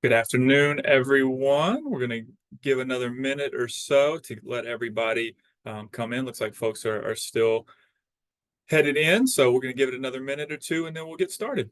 Good afternoon, everyone. We're going to give another minute or so to let everybody come in. Looks like folks are still headed in, so we're going to give it another minute or two and then we'll get started.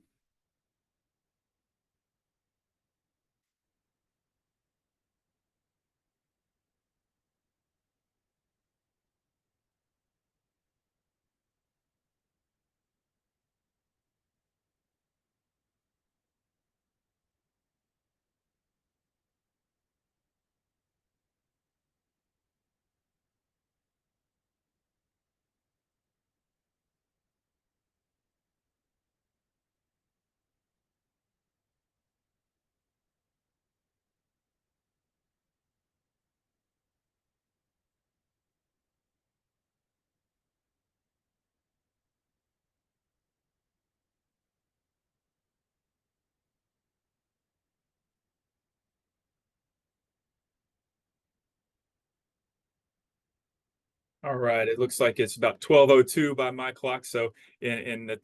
All right, it looks like it's about 12:02 by my clock. So, in the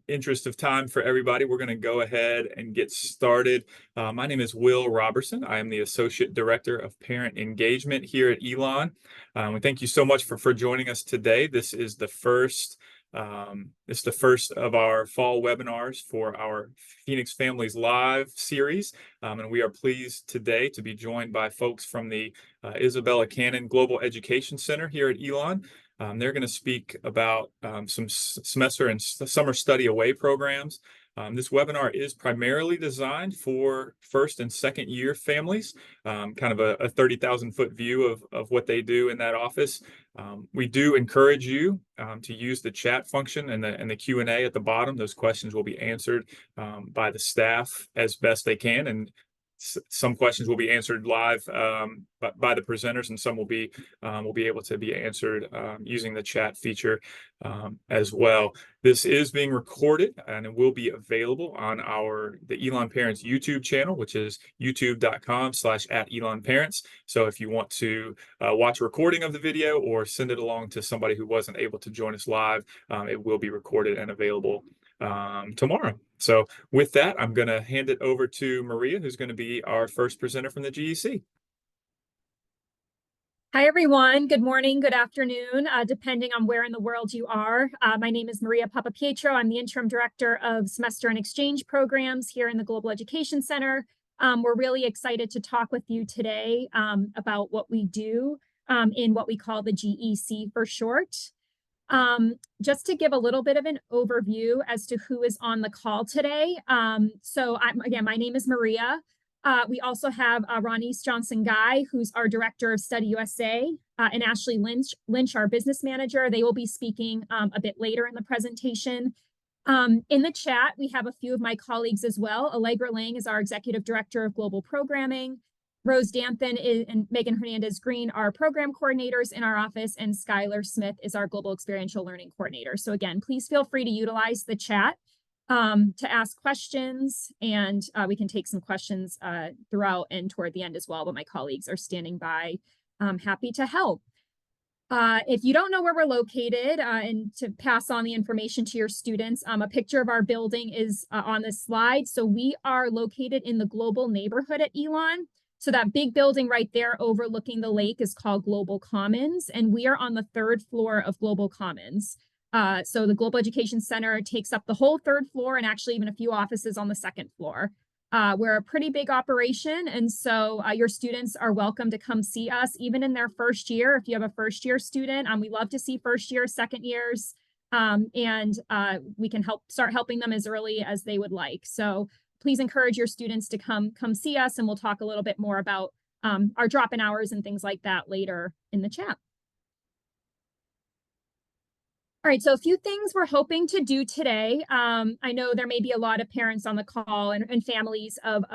interest of time for everybody, we're going to go ahead and get started. My name is Will Robertson. I am the Associate Director of Parent Engagement here at Elon. And thank you so much for joining us today. This is the first of our fall webinars for our Phoenix Families Live series. And we are pleased today to be joined by folks from the Isabella Cannon Global Education Center here at Elon. They're going to speak about some semester and summer study away programs. This webinar is primarily designed for first and second year families, kind of a 30,000-foot view of what they do in that office. We do encourage you to use the chat function and the Q&A at the bottom. Those questions will be answered by the staff as best they can, and some questions will be answered live by the presenters, and some will be able to be answered using the chat feature as well. This is being recorded and it will be available on the Elon Parents YouTube channel, which is youtube.com/@ElonParents. So if you want to watch a recording of the video or send it along to somebody who wasn't able to join us live, it will be recorded and available tomorrow. So with that, I'm going to hand it over to Maria, who's going to be our first presenter from the GEC. Hi, everyone. Good morning, good afternoon, depending on where in the world you are. My name is Maria Papapietro. I'm the Interim Director of Semester and Exchange Programs here in the Global Education Center. We're really excited to talk with you today about what we do in what we call the GEC for short. Just to give a little bit of an overview as to who is on the call today. Again, my name is Maria. We also have Ronise Johnson-Guy, who's our Director of Study USA, and Ashley Lynch, our Business Manager. They will be speaking a bit later in the presentation. In the chat, we have a few of my colleagues as well. Allegra Lang is our Executive Director of Global Programming. Rose Danthan and Megan Hernandez-Green are program coordinators in our office, and Skylar Smith is our Global Experiential Learning Coordinator. So again, please feel free to utilize the chat to ask questions, and we can take some questions throughout and toward the end as well, but my colleagues are standing by, happy to help. If you don't know where we're located, and to pass on the information to your students, a picture of our building is on this slide. So we are located in the Global neighborhood at Elon. So that big building right there overlooking the lake is called Global Commons, and we are on the 3rd floor of Global Commons. So the Global Education Center takes up the whole 3rd floor and actually even a few offices on the 2nd floor. We're a pretty big operation, and so your students are welcome to come see us even in their first year. If you have a first-year student, we love to see first year, second years, and we can start helping them as early as they would like. So please encourage your students to come see us, and we'll talk a little bit more about our drop-in hours and things like that later in the chat. All right, so a few things we're hoping to do today. I know there may be a lot of parents on the call and families of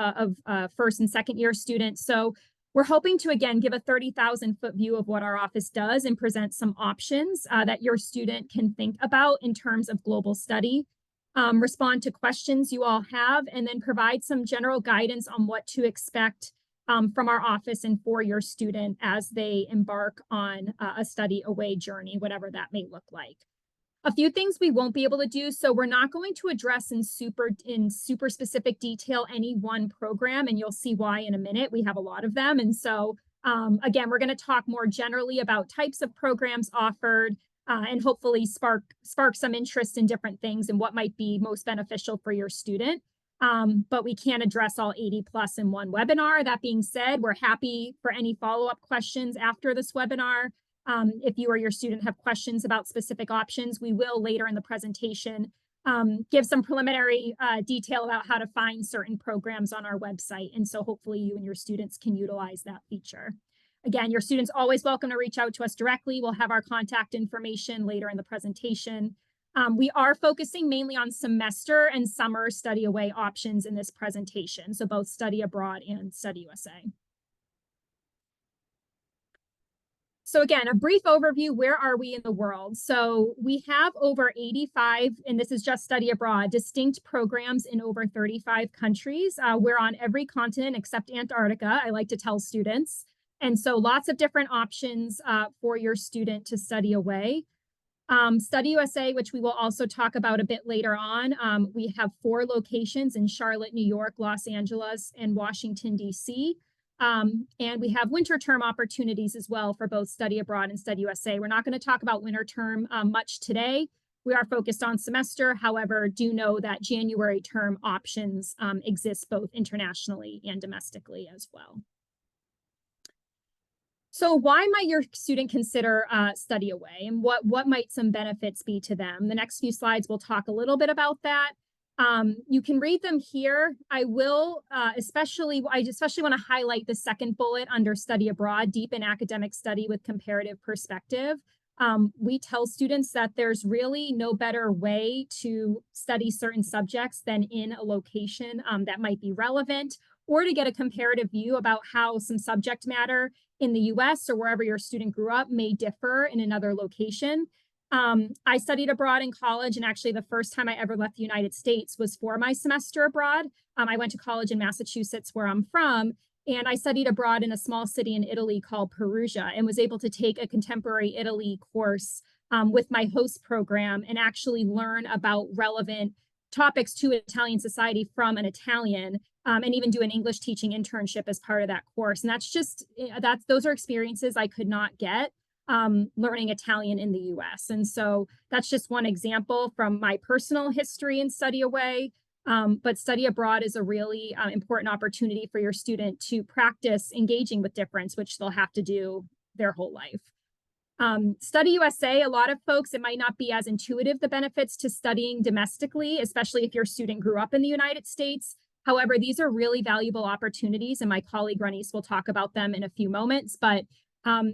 first and second year students. So we're hoping to, again, give a 30,000-foot view of what our office does and present some options that your student can think about in terms of global study, respond to questions you all have, and then provide some general guidance on what to expect from our office and for your student as they embark on a study away journey, whatever that may look like. A few things we won't be able to do. So we're not going to address in super specific detail any one program, and you'll see why in a minute. We have a lot of them. And so again, we're going to talk more generally about types of programs offered, and hopefully spark some interest in different things and what might be most beneficial for your student. But we can't address all 80 plus in one webinar. That being said, we're happy for any follow-up questions after this webinar. If you or your student have questions about specific options, we will later in the presentation give some preliminary detail about how to find certain programs on our website. And so hopefully you and your students can utilize that feature. Again, your students always welcome to reach out to us directly. We'll have our contact information later in the presentation. We are focusing mainly on semester and summer study away options in this presentation, so both study abroad and Study USA. So again, a brief overview, where are we in the world? So we have over 85, and this is just study abroad, distinct programs in over 35 countries. We're on every continent except Antarctica, I like to tell students. And so lots of different options for your student to study away. Study USA, which we will also talk about a bit later on. We have 4 locations in Charlotte, New York, Los Angeles, and Washington, D.C. And we have winter term opportunities as well for both Study Abroad and Study USA. We're not going to talk about winter term much today. We are focused on semester. However, do know that January term options exist both internationally and domestically as well. So why might your student consider study away, and what might some benefits be to them? The next few slides will talk a little bit about that. You can read them here. I will especially want to highlight the second bullet under study abroad, deepen academic study with comparative perspective. We tell students that there's really no better way to study certain subjects than in a location that might be relevant, or to get a comparative view about how some subject matter in the US or wherever your student grew up may differ in another location. I studied abroad in college, and actually the first time I ever left the United States was for my semester abroad. I went to college in Massachusetts, where I'm from, and I studied abroad in a small city in Italy called Perugia, and was able to take a contemporary Italy course with my host program and actually learn about relevant topics to Italian society from an Italian, and even do an English teaching internship as part of that course. And those are experiences I could not get learning Italian in the US. And so that's just one example from my personal history in study away. But study abroad is a really important opportunity for your student to practice engaging with difference, which they'll have to do their whole life. Study USA, a lot of folks, it might not be as intuitive, the benefits to studying domestically, especially if your student grew up in the United States. However, these are really valuable opportunities, and my colleague Ranice will talk about them in a few moments. But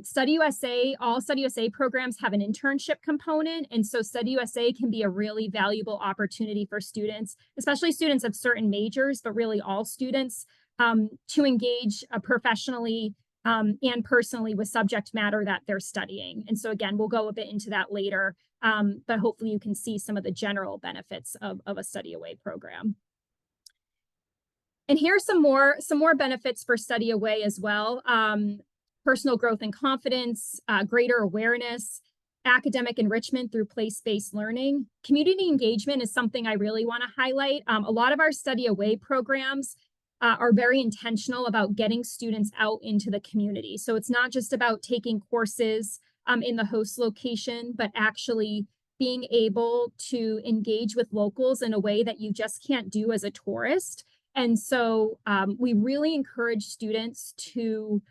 Study USA, all Study USA programs have an internship component, and so Study USA can be a really valuable opportunity for students, especially students of certain majors, but really all students, to engage professionally and personally with subject matter that they're studying. And so again, we'll go a bit into that later, but hopefully you can see some of the general benefits of a study away program. And here's some more benefits for study away as well. Personal growth and confidence, greater awareness, academic enrichment through place-based learning. Community engagement is something I really want to highlight. A lot of our study away programs are very intentional about getting students out into the community. So it's not just about taking courses in the host location, but actually being able to engage with locals in a way that you just can't do as a tourist. And so we really encourage students to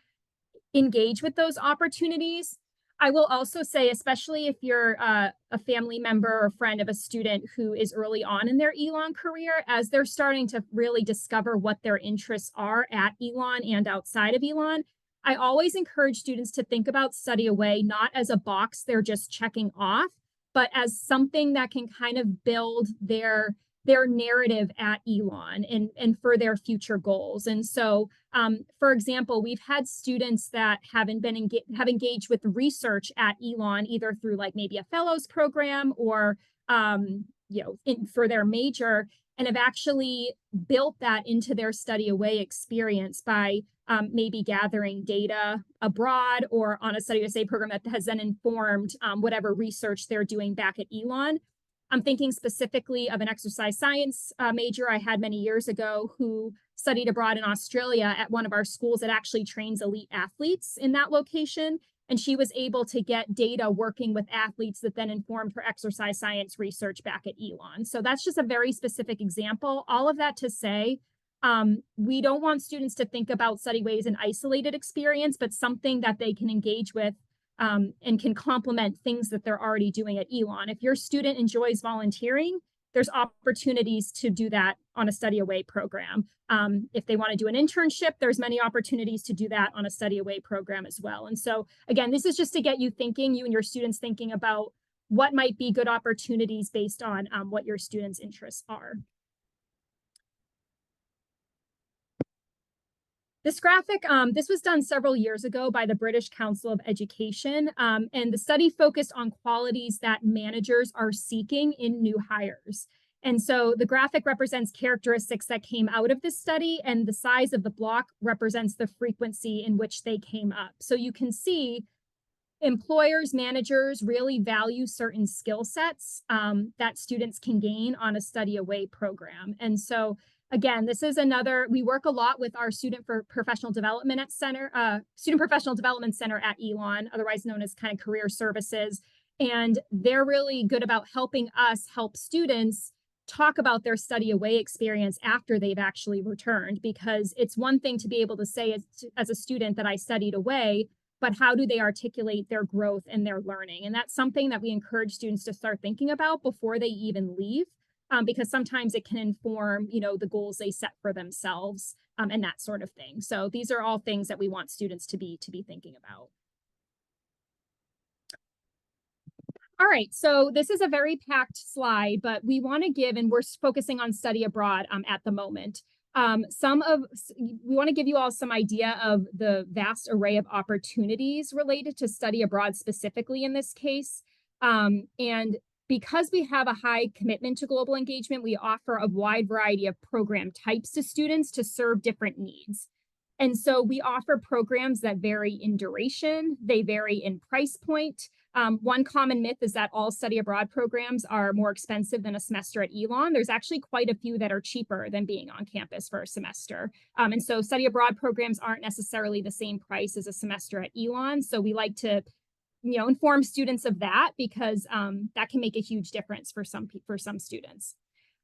engage with those opportunities. I will also say, especially if you're a family member or friend of a student who is early on in their Elon career, as they're starting to really discover what their interests are at Elon and outside of Elon, I always encourage students to think about study away not as a box they're just checking off, but as something that can kind of build their narrative at Elon and for their future goals. And so, for example, we've had students that have engaged with research at Elon, either through like maybe a fellows program or, for their major, and have actually built that into their study away experience by maybe gathering data abroad or on a Study USA program that has then informed whatever research they're doing back at Elon. I'm thinking specifically of an exercise science major I had many years ago who studied abroad in Australia at one of our schools that actually trains elite athletes in that location. And she was able to get data working with athletes that then informed her exercise science research back at Elon. So that's just a very specific example. All of that to say, we don't want students to think about StudyWay as an isolated experience, but something that they can engage with and can complement things that they're already doing at Elon. If your student enjoys volunteering, there's opportunities to do that on a Study Away program. If they want to do an internship, there's many opportunities to do that on a Study Away program as well. And so again, this is just to get you thinking, you and your students thinking about what might be good opportunities based on what your students' interests are. This graphic, this was done several years ago by the British Council of Education, and the study focused on qualities that managers are seeking in new hires. And so the graphic represents characteristics that came out of this study, and the size of the block represents the frequency in which they came up. So you can see employers, managers really value certain skill sets that students can gain on a Study Away program. And so again, this is another, we work a lot with our Student Professional Development Center at Elon, otherwise known as kind of career services. And they're really good about helping us help students talk about their Study Away experience after they've actually returned, because it's one thing to be able to say as a student that I studied away, but how do they articulate their growth and their learning? And that's something that we encourage students to start thinking about before they even leave. Because sometimes it can inform, the goals they set for themselves and that sort of thing. So these are all things that we want students to be thinking about. All right, so this is a very packed slide, but we want to give, and we're focusing on study abroad at the moment. We want to give you all some idea of the vast array of opportunities related to study abroad specifically in this case. And because we have a high commitment to global engagement, we offer a wide variety of program types to students to serve different needs. And so we offer programs that vary in duration, they vary in price point. One common myth is that all study abroad programs are more expensive than a semester at Elon. There's actually quite a few that are cheaper than being on campus for a semester. And so study abroad programs aren't necessarily the same price as a semester at Elon. So we like to inform students of that, because that can make a huge difference for some students.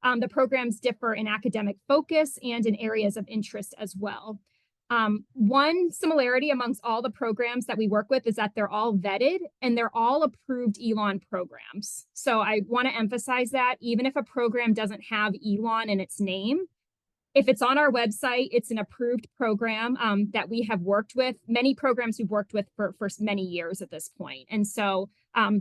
The programs differ in academic focus and in areas of interest as well. One similarity amongst all the programs that we work with is that they're all vetted and they're all approved Elon programs. So I want to emphasize that even if a program doesn't have Elon in its name, if it's on our website, it's an approved program that we have worked with, many programs we've worked with for many years at this point. And so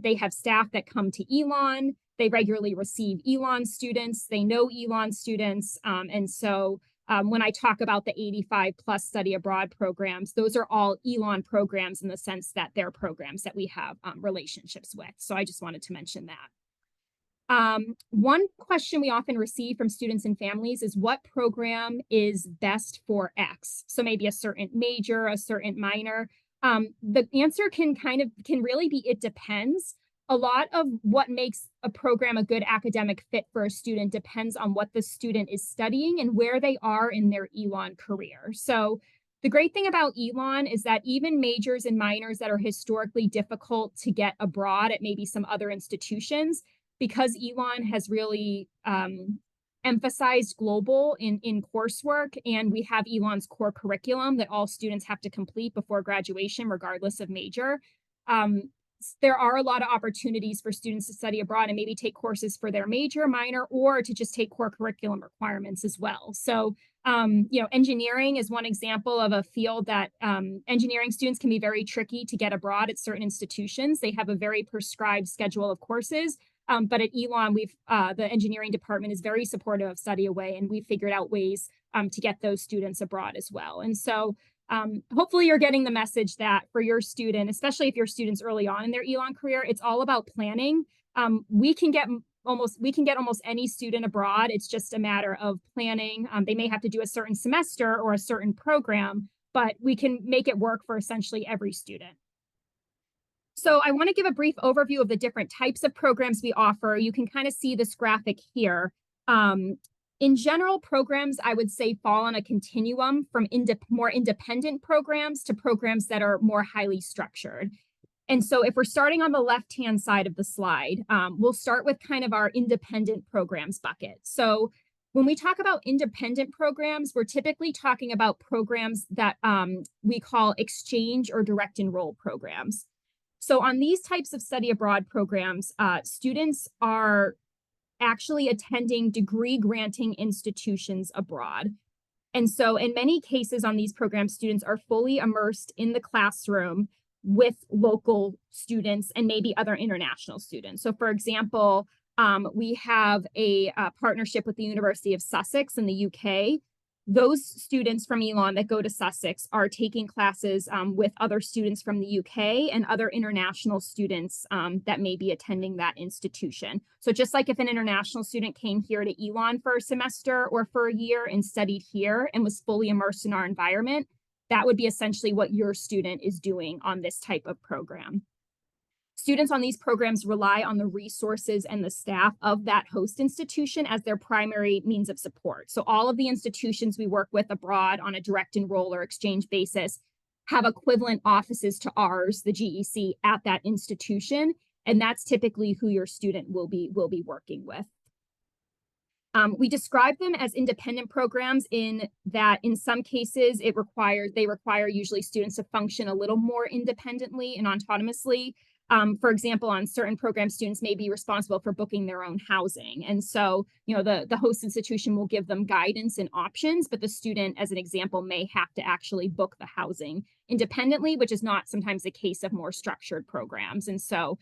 they have staff that come to Elon, they regularly receive Elon students, they know Elon students. And so when I talk about the 85 plus study abroad programs, those are all Elon programs in the sense that they're programs that we have relationships with. So I just wanted to mention that. One question we often receive from students and families is what program is best for X? So maybe a certain major, a certain minor. The answer can really be, it depends. A lot of what makes a program a good academic fit for a student depends on what the student is studying and where they are in their Elon career. So the great thing about Elon is that even majors and minors that are historically difficult to get abroad at maybe some other institutions, because Elon has really emphasized global in coursework, and we have Elon's core curriculum that all students have to complete before graduation, regardless of major. There are a lot of opportunities for students to study abroad and maybe take courses for their major, minor, or to just take core curriculum requirements as well. So, engineering is one example of a field that engineering students can be very tricky to get abroad at certain institutions. They have a very prescribed schedule of courses. But at Elon, the engineering department is very supportive of Study Away, and we've figured out ways to get those students abroad as well. And so hopefully you're getting the message that for your student, especially if your student's early on in their Elon career, it's all about planning. We can get almost any student abroad. It's just a matter of planning. They may have to do a certain semester or a certain program, but we can make it work for essentially every student. So I want to give a brief overview of the different types of programs we offer. You can kind of see this graphic here. In general, programs, I would say, fall on a continuum from more independent programs to programs that are more highly structured. And so if we're starting on the left-hand side of the slide, we'll start with kind of our independent programs bucket. So when we talk about independent programs, we're typically talking about programs that we call exchange or direct enroll programs. So on these types of study abroad programs, students are actually attending degree granting institutions abroad. And so in many cases on these programs, students are fully immersed in the classroom with local students and maybe other international students. So for example, we have a partnership with the University of Sussex in the UK. Those students from Elon that go to Sussex are taking classes with other students from the UK and other international students that may be attending that institution. So just like if an international student came here to Elon for a semester or for a year and studied here and was fully immersed in our environment, that would be essentially what your student is doing on this type of program. Students on these programs rely on the resources and the staff of that host institution as their primary means of support. So all of the institutions we work with abroad on a direct enroll or exchange basis have equivalent offices to ours, the GEC, at that institution. And that's typically who your student will be working with. We describe them as independent programs in that in some cases they require usually students to function a little more independently and autonomously. For example, on certain programs, students may be responsible for booking their own housing. And so, the host institution will give them guidance and options, but the student, as an example, may have to actually book the housing independently, which is not sometimes the case of more structured programs. And so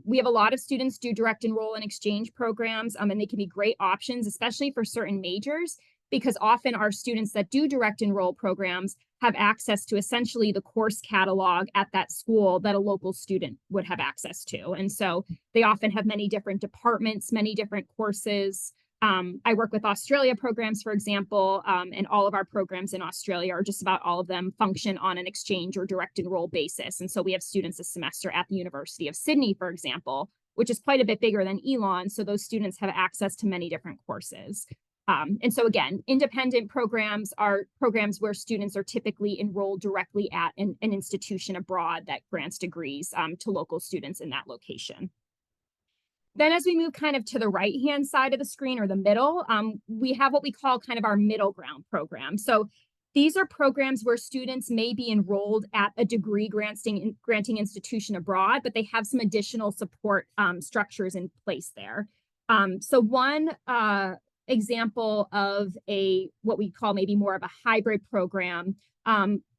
we have a lot of students do direct enroll and exchange programs, and they can be great options, especially for certain majors, because often our students that do direct enroll programs have access to essentially the course catalog at that school that a local student would have access to. And so they often have many different departments, many different courses. I work with Australia programs, for example, and all of our programs in Australia, or just about all of them, function on an exchange or direct enroll basis. And so we have students this semester at the University of Sydney, for example, which is quite a bit bigger than Elon. So those students have access to many different courses. And so again, independent programs are programs where students are typically enrolled directly at an institution abroad that grants degrees to local students in that location. Then as we move kind of to the right-hand side of the screen or the middle, we have what we call kind of our middle ground program. So these are programs where students may be enrolled at a degree granting institution abroad, but they have some additional support structures in place there. So one example of what we call maybe more of a hybrid program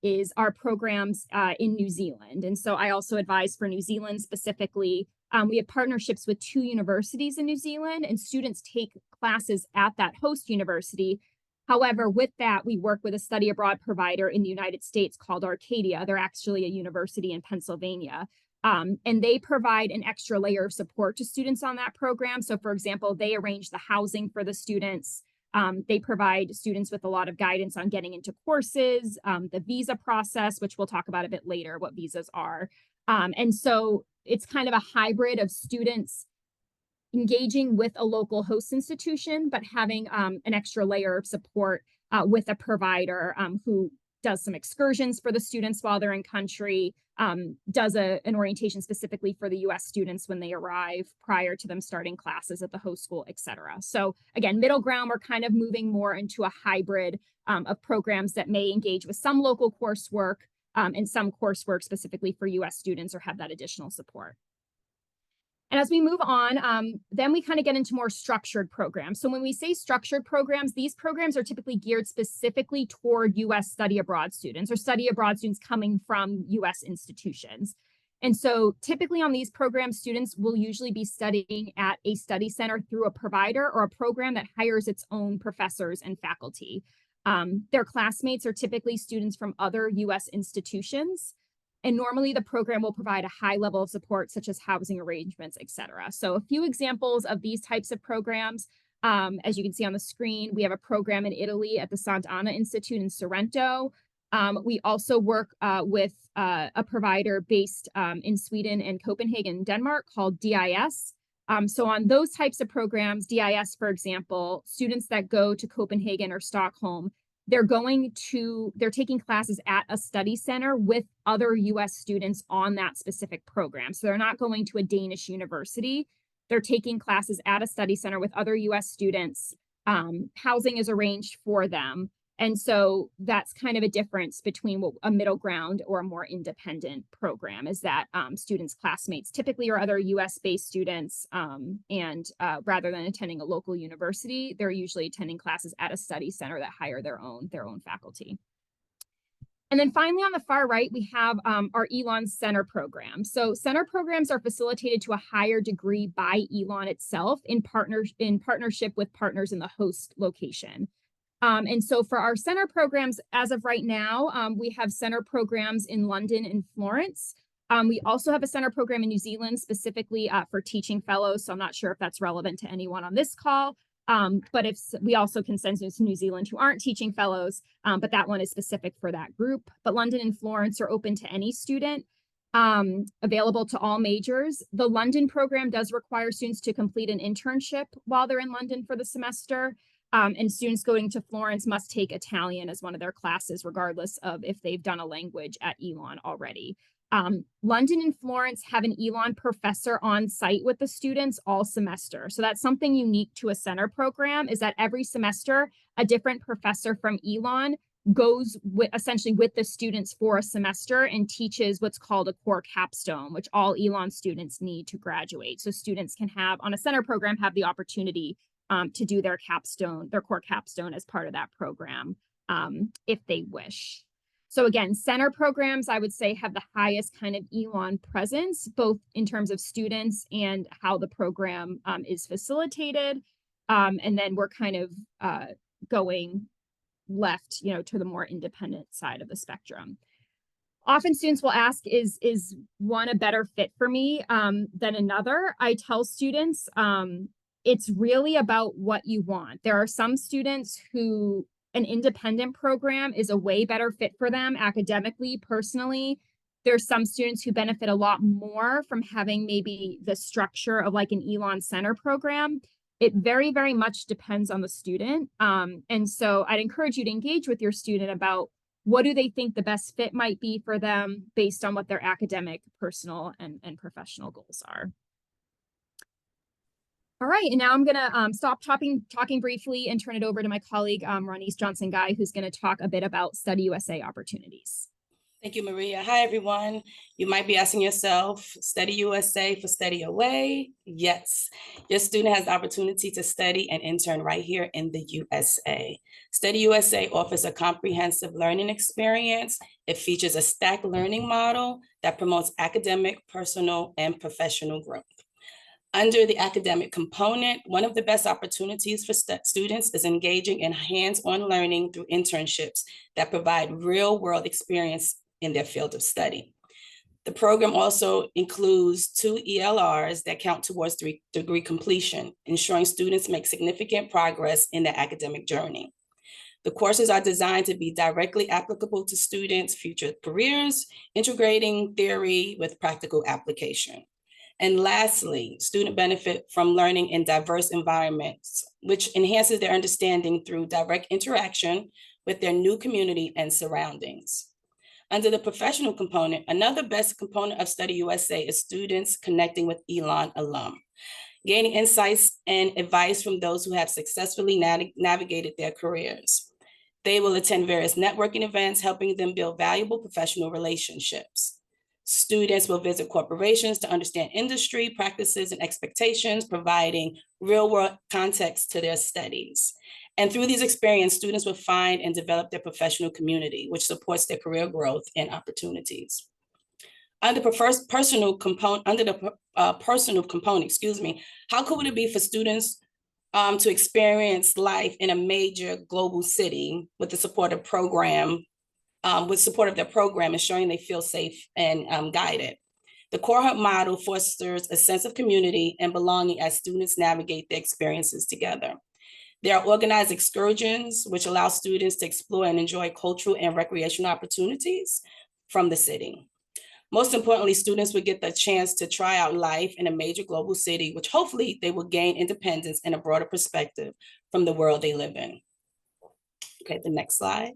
is our programs in New Zealand. And so I also advise for New Zealand specifically. We have partnerships with 2 universities in New Zealand, and students take classes at that host university. However, with that, we work with a study abroad provider in the United States called Arcadia. They're actually a university in Pennsylvania. And they provide an extra layer of support to students on that program. So for example, they arrange the housing for the students. They provide students with a lot of guidance on getting into courses, the visa process, which we'll talk about a bit later, what visas are. And so it's kind of a hybrid of students engaging with a local host institution, but having an extra layer of support with a provider who does some excursions for the students while they're in country, does an orientation specifically for the US students when they arrive prior to them starting classes at the host school, et cetera. So again, middle ground, we're kind of moving more into a hybrid of programs that may engage with some local coursework and some coursework specifically for US students or have that additional support. And as we move on, then we kind of get into more structured programs. So when we say structured programs, these programs are typically geared specifically toward US study abroad students or study abroad students coming from US institutions. And so typically on these programs, students will usually be studying at a study center through a provider or a program that hires its own professors and faculty. Their classmates are typically students from other US institutions. And normally the program will provide a high level of support, such as housing arrangements, et cetera. So a few examples of these types of programs, as you can see on the screen, we have a program in Italy at the Sant'Anna Institute in Sorrento. We also work with a provider based in Sweden and Copenhagen, Denmark, called DIS. So on those types of programs, DIS, for example, students that go to Copenhagen or Stockholm, they're taking classes at a study center with other US students on that specific program. So they're not going to a Danish university. They're taking classes at a study center with other US students. Housing is arranged for them. And so that's kind of a difference between a middle ground or a more independent program, is that students' classmates typically are other US-based students, and rather than attending a local university, they're usually attending classes at a study center that hire their own faculty. And then finally, on the far right, we have our Elon Center program. So center programs are facilitated to a higher degree by Elon itself in partnership with partners in the host location. And so for our center programs, as of right now, we have center programs in London and Florence. We also have a center program in New Zealand specifically for teaching fellows. So I'm not sure if that's relevant to anyone on this call. But if we also can send students to New Zealand who aren't teaching fellows, but that one is specific for that group. But London and Florence are open to any student, available to all majors. The London program does require students to complete an internship while they're in London for the semester. And students going to Florence must take Italian as one of their classes, regardless of if they've done a language at Elon already. London and Florence have an Elon professor on site with the students all semester. So that's something unique to a center program, is that every semester, a different professor from Elon goes essentially with the students for a semester and teaches what's called a core capstone, which all Elon students need to graduate. So students can have, on a center program, have the opportunity to do their core capstone as part of that program, if they wish. So again, center programs, I would say, have the highest kind of Elon presence, both in terms of students and how the program is facilitated. And then we're kind of going left, to the more independent side of the spectrum. Often students will ask, is one a better fit for me than another? I tell students, it's really about what you want. There are some students who an independent program is a way better fit for them academically, personally. There's some students who benefit a lot more from having maybe the structure of like an Elon Center program. It very, very much depends on the student. And so I'd encourage you to engage with your student about what do they think the best fit might be for them based on what their academic, personal, and professional goals are. All right, and now I'm going to stop talking briefly and turn it over to my colleague, Ronise Johnson-Guy, who's going to talk a bit about Study USA opportunities. Thank you, Maria. Hi, everyone. You might be asking yourself, Study USA for Study Away? Yes, your student has the opportunity to study and intern right here in the USA. Study USA offers a comprehensive learning experience. It features a stacked learning model that promotes academic, personal, and professional growth. Under the academic component, one of the best opportunities for students is engaging in hands-on learning through internships that provide real-world experience in their field of study. The program also includes 2 ELRs that count towards degree completion, ensuring students make significant progress in their academic journey. The courses are designed to be directly applicable to students' future careers, integrating theory with practical application. And lastly, students benefit from learning in diverse environments, which enhances their understanding through direct interaction with their new community and surroundings. Under the professional component, another best component of Study USA is students connecting with Elon alum, gaining insights and advice from those who have successfully navigated their careers. They will attend various networking events, helping them build valuable professional relationships. Students will visit corporations to understand industry practices and expectations, providing real-world context to their studies. And through these experiences, students will find and develop their professional community, which supports their career growth and opportunities. Under the personal component, how cool would it be for students to experience life in a major global city with the support of program, their program, ensuring they feel safe and guided. The Core Hub model fosters a sense of community and belonging as students navigate their experiences together. There are organized excursions, which allow students to explore and enjoy cultural and recreational opportunities from the city. Most importantly, students would get the chance to try out life in a major global city, which hopefully they will gain independence and a broader perspective from the world they live in. Okay, the next slide.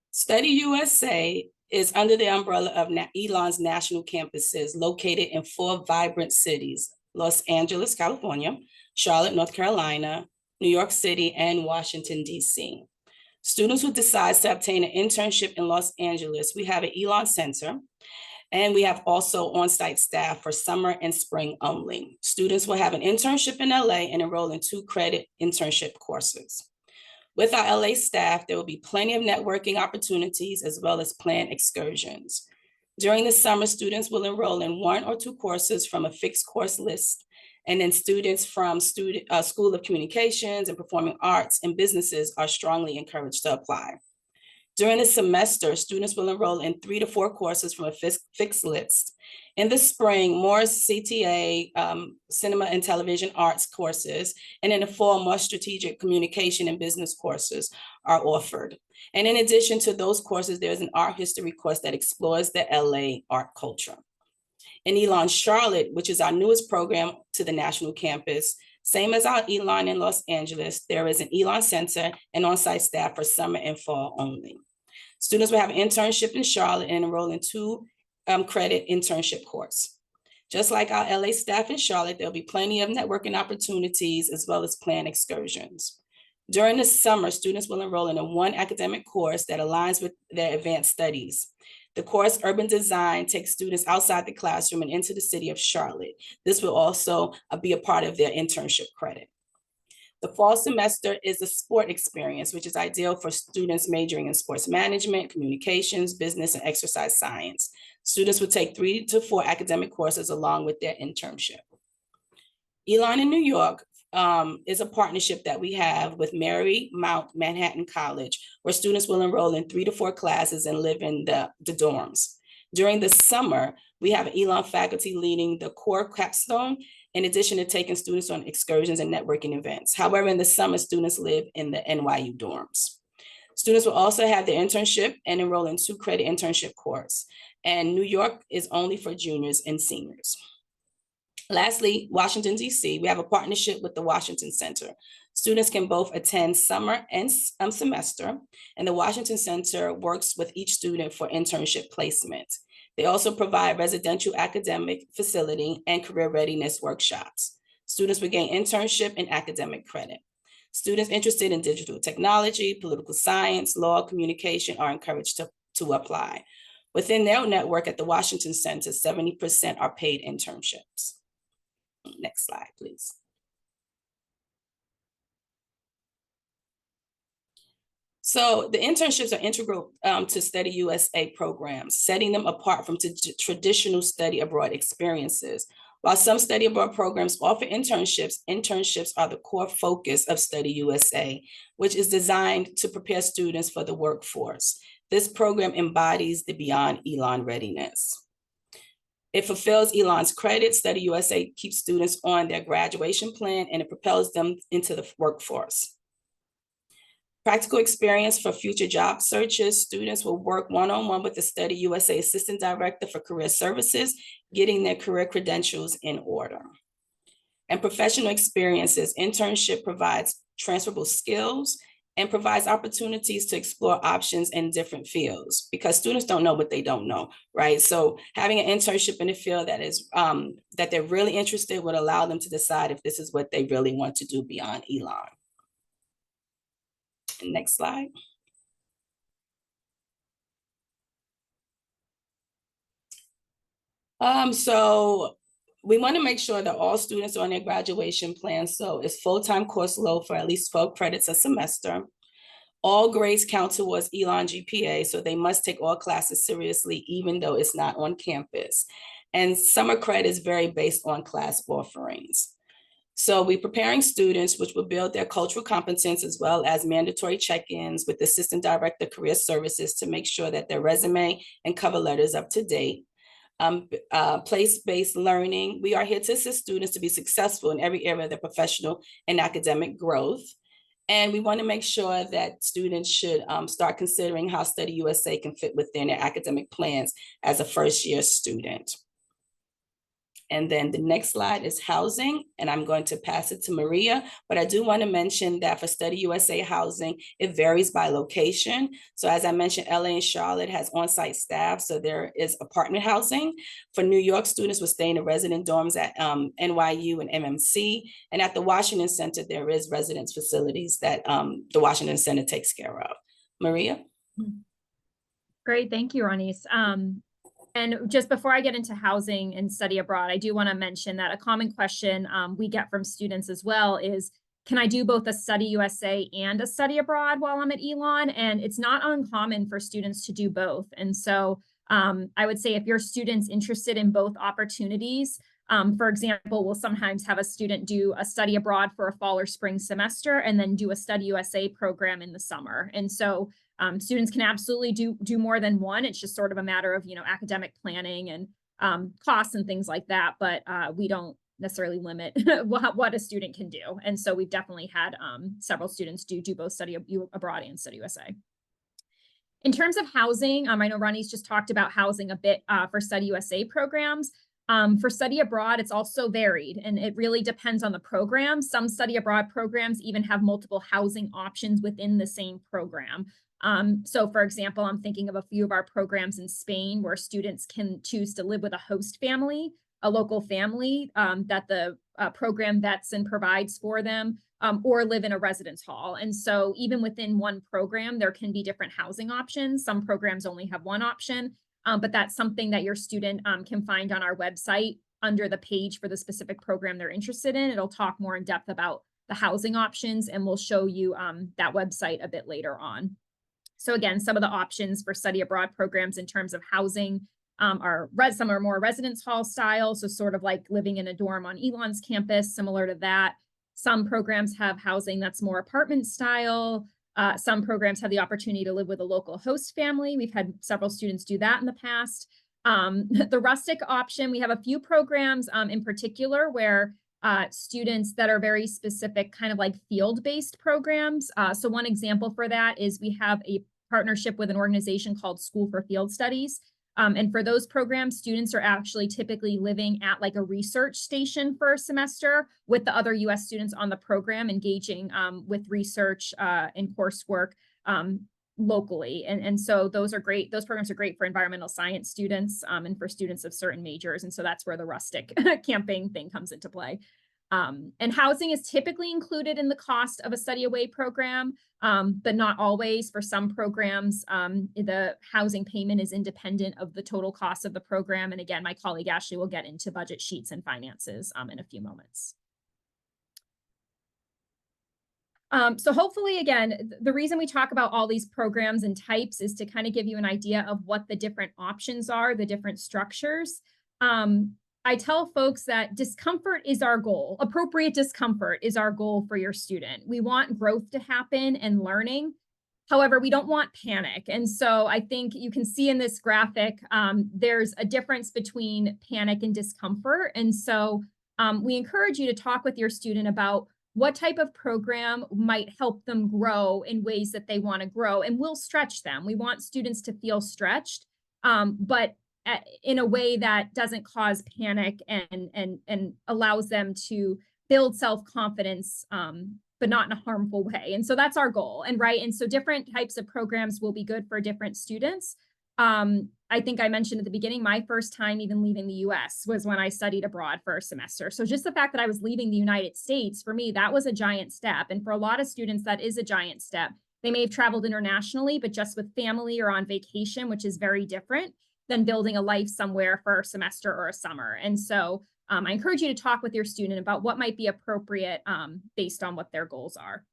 Study USA is under the umbrella of Elon's national campuses located in 4 vibrant cities: Los Angeles, California, Charlotte, North Carolina, New York City, and Washington, D.C. Students who decide to obtain an internship in Los Angeles, we have an Elon Center, and we have also on-site staff for summer and spring only. Students will have an internship in LA and enroll in 2-credit internship courses. With our LA staff, there will be plenty of networking opportunities as well as planned excursions. During the summer, students will enroll in 1 or 2 courses from a fixed course list, and then students from School of Communications and Performing Arts and businesses are strongly encouraged to apply. During the semester, students will enroll in 3 to 4 courses from a fixed list. In the spring, more CTA, cinema and television arts courses, and in the fall, more strategic communication and business courses are offered. And in addition to those courses, there's an art history course that explores the LA art culture. In Elon Charlotte, which is our newest program to the national campus, same as our Elon in Los Angeles, there is an Elon Center and on-site staff for summer and fall only. Students will have an internship in Charlotte and enroll in 2-credit internship course. Just like our LA staff in Charlotte, there'll be plenty of networking opportunities as well as planned excursions. During the summer, students will enroll in a 1 academic course that aligns with their advanced studies. The course Urban Design takes students outside the classroom and into the city of Charlotte. This will also be a part of their internship credit. The fall semester is a sport experience, which is ideal for students majoring in sports management, communications, business, and exercise science. Students will take 3 to 4 academic courses along with their internship. Elon in New York is a partnership that we have with Marymount Manhattan College, where students will enroll in 3 to 4 classes and live in the dorms. During the summer, we have Elon faculty leading the core capstone, in addition to taking students on excursions and networking events. However, in the summer, students live in the NYU dorms. Students will also have their internship and enroll in 2-credit internship course. And New York is only for juniors and seniors. Lastly, Washington, D.C., we have a partnership with the Washington Center. Students can both attend summer and semester, and the Washington Center works with each student for internship placement. They also provide residential academic facility and career readiness workshops. Students will gain internship and academic credit. Students interested in digital technology, political science, law, communication are encouraged to apply. Within their network at the Washington Center, 70% are paid internships. Next slide, please. So the internships are integral to Study USA programs, setting them apart from traditional study abroad experiences. While some study abroad programs offer internships, internships are the core focus of Study USA, which is designed to prepare students for the workforce. This program embodies the Beyond Elon readiness. It fulfills Elon's credit. Study USA keeps students on their graduation plan, and it propels them into the workforce. Practical experience for future job searches. Students will work one-on-one with the Study USA Assistant Director for Career Services, getting their career credentials in order. And professional experiences. Internship provides transferable skills and provides opportunities to explore options in different fields, because students don't know what they don't know, right? So having an internship in a field that is that they're really interested would allow them to decide if this is what they really want to do beyond Elon. Next slide. So we want to make sure that all students are on their graduation plan. So it's full-time course load for at least 12 credits a semester. All grades count towards Elon GPA, so they must take all classes seriously, even though it's not on campus. And summer credits vary based on class offerings. So we're preparing students, which will build their cultural competence as well as mandatory check-ins with the Assistant Director of Career Services to make sure that their resume and cover letter is up to date. place-based learning. We are here to assist students to be successful in every area of their professional and academic growth. And we want to make sure that students should start considering how Study USA can fit within their academic plans as a first-year student. And then the next slide is housing, and I'm going to pass it to Maria, but I do want to mention that for Study USA housing, it varies by location. So as I mentioned, LA and Charlotte has on-site staff, so there is apartment housing. For New York, students will stay in the resident dorms at NYU and MMC, and at the Washington Center, there is residence facilities that the Washington Center takes care of. Maria? Great, thank you, Ronise. And just before I get into housing and study abroad, I do want to mention that a common question we get from students as well is, can I do both a Study USA and a study abroad while I'm at Elon? And it's not uncommon for students to do both. And so I would say if your student's interested in both opportunities, for example, we'll sometimes have a student do a study abroad for a fall or spring semester and then do a Study USA program in the summer. And so students can absolutely do more than one. It's just sort of a matter of, academic planning and costs and things like that. But we don't necessarily limit what a student can do. And so we've definitely had several students do both study abroad and Study USA. In terms of housing, I know Ronnie's just talked about housing a bit for Study USA programs. For study abroad, it's also varied, and it really depends on the program. Some study abroad programs even have multiple housing options within the same program. So for example, I'm thinking of a few of our programs in Spain where students can choose to live with a host family, a local family that the program vets and provides for them, or live in a residence hall. And so even within one program, there can be different housing options. Some programs only have one option, but that's something that your student can find on our website under the page for the specific program they're interested in. It'll talk more in depth about the housing options, and we'll show you that website a bit later on. So again, some of the options for study abroad programs in terms of housing are some are more residence hall style, so sort of like living in a dorm on Elon's campus, similar to that. Some programs have housing that's more apartment style. Some programs have the opportunity to live with a local host family. We've had several students do that in the past. The rustic option, we have a few programs in particular where students that are very specific, kind of like field-based programs. So one example for that is we have a partnership with an organization called School for Field Studies. And for those programs, students are actually typically living at like a research station for a semester with the other US students on the program, engaging with research and coursework locally. And so those are great. Those programs are great for environmental science students and for students of certain majors. And so that's where the rustic camping thing comes into play. And housing is typically included in the cost of a study away program, but not always. For some programs, the housing payment is independent of the total cost of the program. And again, my colleague Ashley will get into budget sheets and finances in a few moments. So hopefully, again, the reason we talk about all these programs and types is to kind of give you an idea of what the different options are, the different structures. I tell folks that discomfort is our goal. Appropriate discomfort is our goal for your student. We want growth to happen and learning. However, we don't want panic. And so I think you can see in this graphic, there's a difference between panic and discomfort. And so we encourage you to talk with your student about what type of program might help them grow in ways that they want to grow, and we'll stretch them. We want students to feel stretched, but in a way that doesn't cause panic and allows them to build self-confidence, but not in a harmful way. And so that's our goal. And so different types of programs will be good for different students. I think I mentioned at the beginning, my first time even leaving the US was when I studied abroad for a semester. So just the fact that I was leaving the United States, for me, that was a giant step. And for a lot of students, that is a giant step. They may have traveled internationally, but just with family or on vacation, which is very different than building a life somewhere for a semester or a summer. And so I encourage you to talk with your student about what might be appropriate based on what their goals are.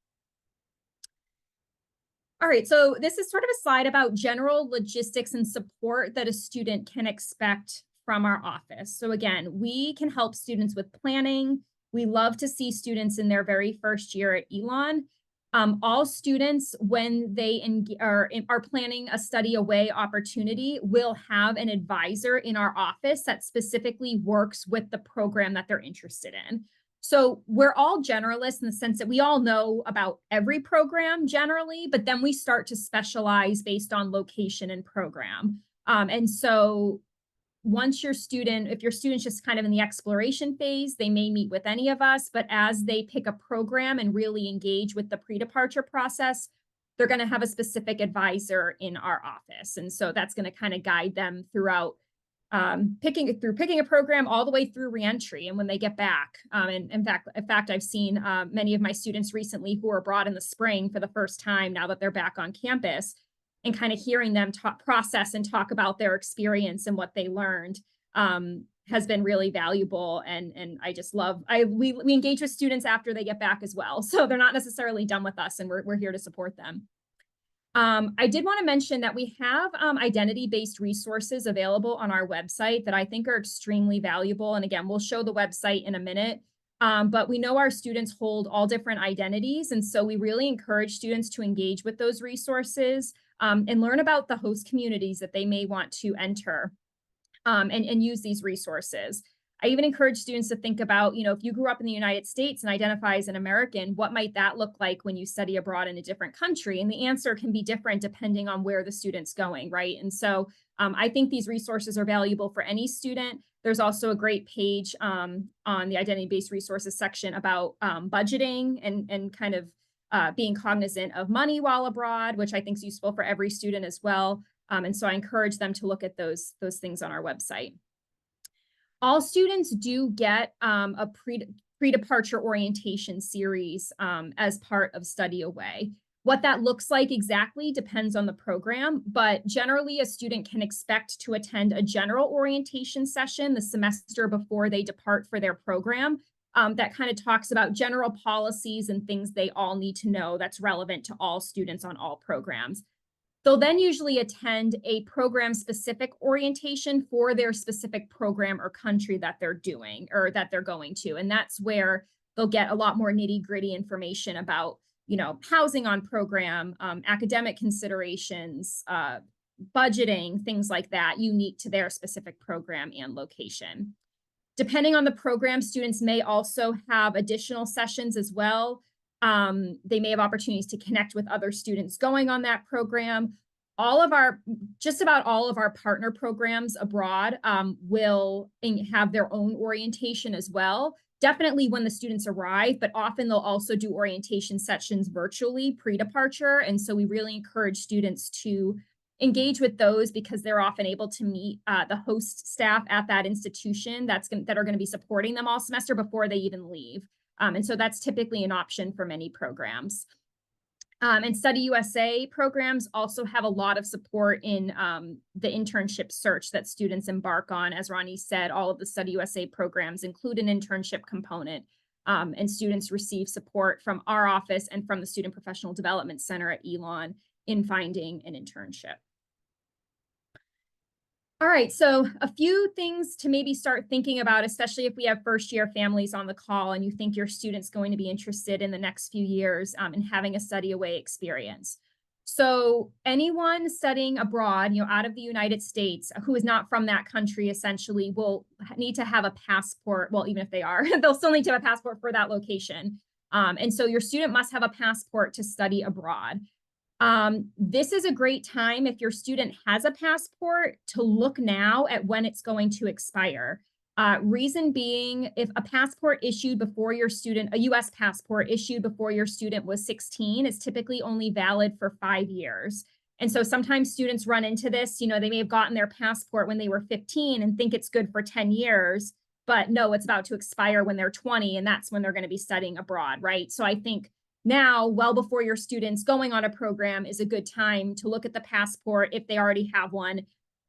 All right, so this is sort of a slide about general logistics and support that a student can expect from our office. So again, we can help students with planning. We love to see students in their very first year at Elon. All students, when they are planning a study away opportunity, will have an advisor in our office that specifically works with the program that they're interested in. So we're all generalists in the sense that we all know about every program generally, but then we start to specialize based on location and program. And so once if your student's just kind of in the exploration phase, they may meet with any of us, but as they pick a program and really engage with the pre-departure process, they're going to have a specific advisor in our office. And so that's going to kind of guide them throughout picking a program all the way through reentry and when they get back. And in fact, I've seen many of my students recently who were abroad in the spring for the first time now that they're back on campus, and kind of hearing them process and talk about their experience and what they learned has been really valuable. And I just love, we engage with students after they get back as well. So they're not necessarily done with us, and we're here to support them. I did want to mention that we have identity-based resources available on our website that I think are extremely valuable. And again, we'll show the website in a minute. But we know our students hold all different identities. And so we really encourage students to engage with those resources and learn about the host communities that they may want to enter and use these resources. I even encourage students to think about, if you grew up in the United States and identify as an American, what might that look like when you study abroad in a different country? And the answer can be different depending on where the student's going, right? And so I think these resources are valuable for any student. There's also a great page on the identity-based resources section about budgeting and kind of being cognizant of money while abroad, which I think is useful for every student as well. And so I encourage them to look at those things on our website. All students do get a pre-departure orientation series as part of Study Away. What that looks like exactly depends on the program, but generally a student can expect to attend a general orientation session the semester before they depart for their program that kind of talks about general policies and things they all need to know that's relevant to all students on all programs. They'll then usually attend a program-specific orientation for their specific program or country that they're doing or that they're going to. And that's where they'll get a lot more nitty-gritty information about, housing on program, academic considerations, budgeting, things like that, unique to their specific program and location. Depending on the program, students may also have additional sessions as well. They may have opportunities to connect with other students going on that program. Just about all of our partner programs abroad will have their own orientation as well. Definitely when the students arrive, but often they'll also do orientation sessions virtually pre-departure. And so we really encourage students to engage with those because they're often able to meet the host staff at that institution that are going to be supporting them all semester before they even leave. And so that's typically an option for many programs. And Study USA programs also have a lot of support in the internship search that students embark on. As Ronnie said, all of the Study USA programs include an internship component, and students receive support from our office and from the Student Professional Development Center at Elon in finding an internship. All right, so a few things to maybe start thinking about, especially if we have first-year families on the call and you think your student's going to be interested in the next few years in having a study away experience. So anyone studying abroad, out of the United States, who is not from that country, essentially will need to have a passport. Well, even if they are, they'll still need to have a passport for that location. And so your student must have a passport to study abroad. This is a great time if your student has a passport to look now at when it's going to expire. Reason being, if a passport issued before your student, a US passport issued before your student was 16 is typically only valid for 5 years. And so sometimes students run into this, they may have gotten their passport when they were 15 and think it's good for 10 years, but no, it's about to expire when they're 20 and that's when they're going to be studying abroad, right? So I think now, well before your students going on a program is a good time to look at the passport if they already have one.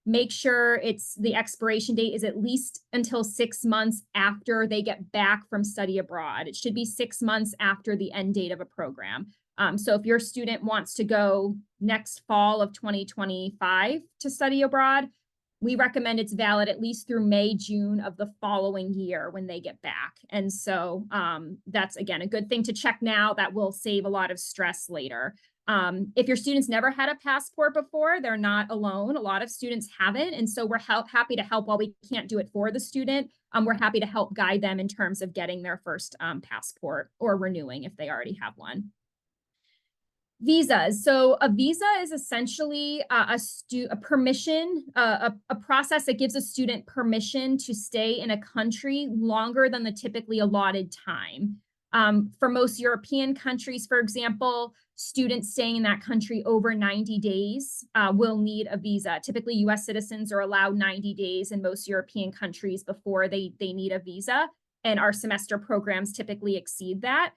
Make sure the expiration date is at least until 6 months after they get back from study abroad. It should be 6 months after the end date of a program. So if your student wants to go next fall of 2025 to study abroad, we recommend it's valid at least through May, June of the following year when they get back. And so that's, again, a good thing to check now. That will save a lot of stress later. If your students never had a passport before, they're not alone. A lot of students haven't. And so we're happy to help while we can't do it for the student. We're happy to help guide them in terms of getting their first passport or renewing if they already have one. Visas. So a visa is essentially a permission, a process that gives a student permission to stay in a country longer than the typically allotted time. For most European countries, for example, students staying in that country over 90 days will need a visa. Typically, US citizens are allowed 90 days in most European countries before they need a visa, and our semester programs typically exceed that.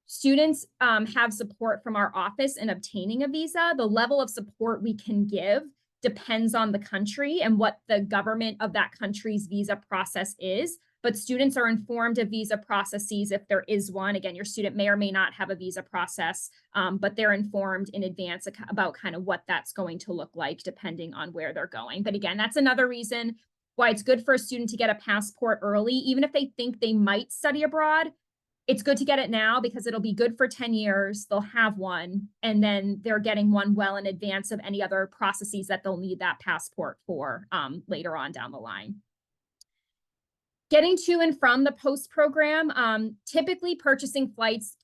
Students have support from our office in obtaining a visa. The level of support we can give depends on the country and what the government of that country's visa process is. But students are informed of visa processes if there is one. Again, your student may or may not have a visa process, but they're informed in advance about kind of what that's going to look like depending on where they're going. But again, that's another reason why it's good for a student to get a passport early, even if they think they might study abroad. It's good to get it now because it'll be good for 10 years. They'll have one, and then they're getting one well in advance of any other processes that they'll need that passport for later on down the line. Getting to and from the post program, typically purchasing flights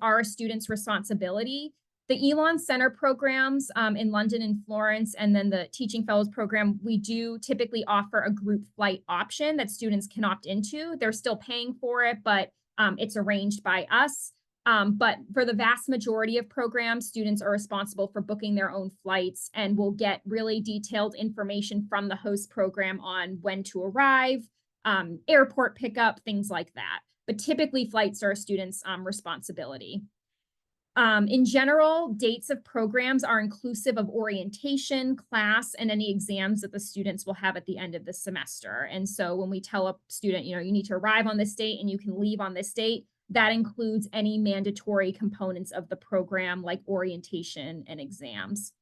are a student's responsibility. The Elon Center programs in London and Florence, and then the Teaching Fellows program, we do typically offer a group flight option that students can opt into. They're still paying for it, but it's arranged by us. But for the vast majority of programs, students are responsible for booking their own flights and will get really detailed information from the host program on when to arrive, airport pickup, things like that. But typically flights are a student's responsibility. In general, dates of programs are inclusive of orientation, class, and any exams that the students will have at the end of the semester. And so when we tell a student, you need to arrive on this date and you can leave on this date, that includes any mandatory components of the program like orientation and exams.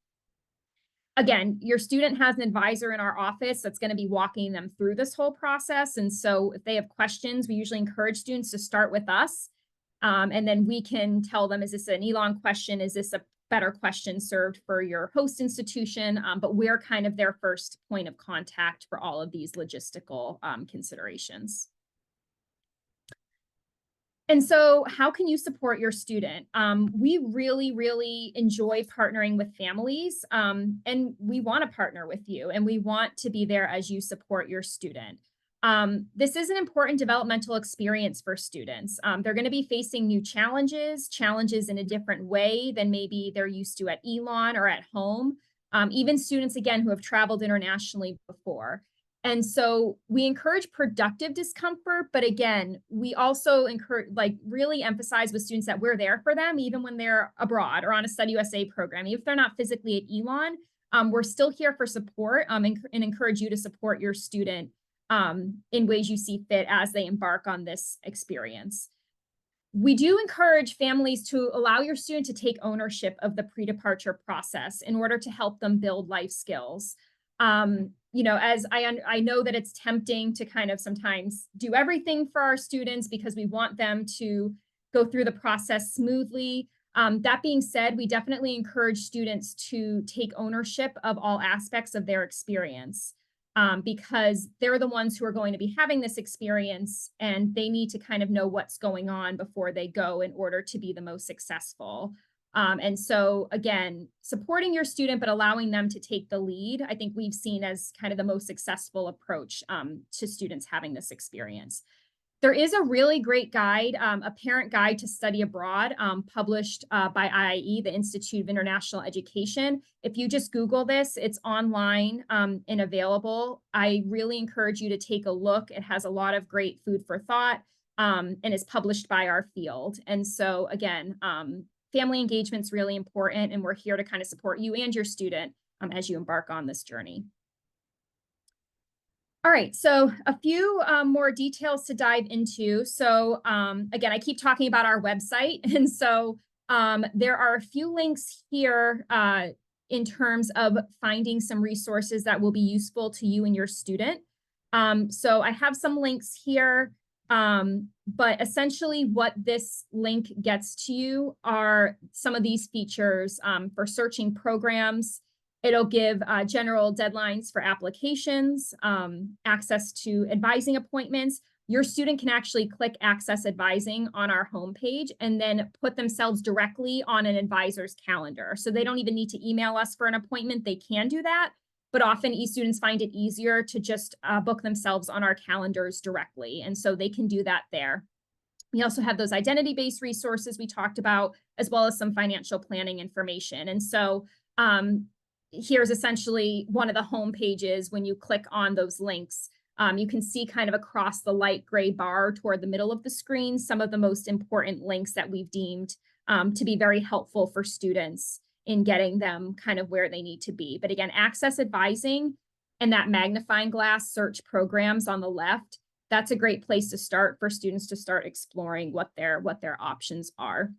Again, your student has an advisor in our office that's going to be walking them through this whole process. And so if they have questions, we usually encourage students to start with us. And then we can tell them, is this an Elon question? Is this a better question served for your host institution? But we're kind of their first point of contact for all of these logistical considerations. And so how can you support your student? We really, really enjoy partnering with families, and we want to partner with you, and we want to be there as you support your student. This is an important developmental experience for students. They're going to be facing new challenges in a different way than maybe they're used to at Elon or at home. Even students, again, who have traveled internationally before. And so we encourage productive discomfort, but again, we also really emphasize with students that we're there for them, even when they're abroad or on a Study USA program. Even if they're not physically at Elon, we're still here for support and encourage you to support your student in ways you see fit as they embark on this experience. We do encourage families to allow your student to take ownership of the pre-departure process in order to help them build life skills. As I know that it's tempting to kind of sometimes do everything for our students because we want them to go through the process smoothly. That being said, we definitely encourage students to take ownership of all aspects of their experience. Because they're the ones who are going to be having this experience, and they need to kind of know what's going on before they go in order to be the most successful. And so again, supporting your student, but allowing them to take the lead, I think we've seen as kind of the most successful approach to students having this experience. There is a really great guide, a parent guide to study abroad, published by IIE, the Institute of International Education. If you just Google this, it's online and available. I really encourage you to take a look. It has a lot of great food for thought and is published by our field. And so again, family engagement is really important, and we're here to kind of support you and your student as you embark on this journey. All right, so a few more details to dive into. So again, I keep talking about our website. And so there are a few links here in terms of finding some resources that will be useful to you and your student. So I have some links here, but essentially what this link gets to you are some of these features for searching programs. It'll give general deadlines for applications, access to advising appointments. Your student can actually click Access Advising on our homepage and then put themselves directly on an advisor's calendar. So they don't even need to email us for an appointment. They can do that, but often e-students find it easier to just book themselves on our calendars directly. And so they can do that there. We also have those identity-based resources we talked about, as well as some financial planning information. And so here's essentially one of the home pages. When you click on those links, you can see kind of across the light gray bar toward the middle of the screen some of the most important links that we've deemed to be very helpful for students in getting them kind of where they need to be. But again, Access Advising and that magnifying glass search programs on the left, that's a great place to start for students to start exploring what their options are.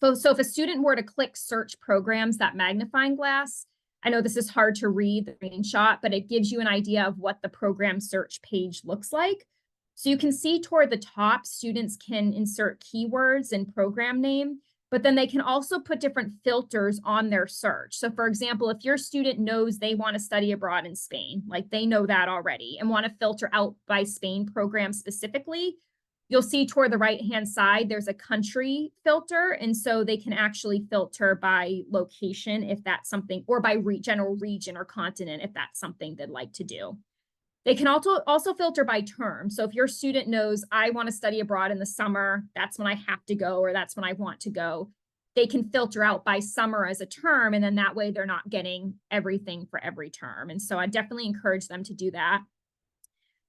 So if a student were to click search programs, that magnifying glass, I know this is hard to read the screenshot, but it gives you an idea of what the program search page looks like. So you can see toward the top, students can insert keywords and program name, but then they can also put different filters on their search. So for example, if your student knows they want to study abroad in Spain, like they know that already, and want to filter out by Spain program specifically, you'll see toward the right-hand side, there's a country filter. And so they can actually filter by location if that's something, or by general region or continent if that's something they'd like to do. They can also filter by term. So if your student knows, I want to study abroad in the summer, that's when I have to go, or that's when I want to go, they can filter out by summer as a term. And then that way they're not getting everything for every term. And so I definitely encourage them to do that.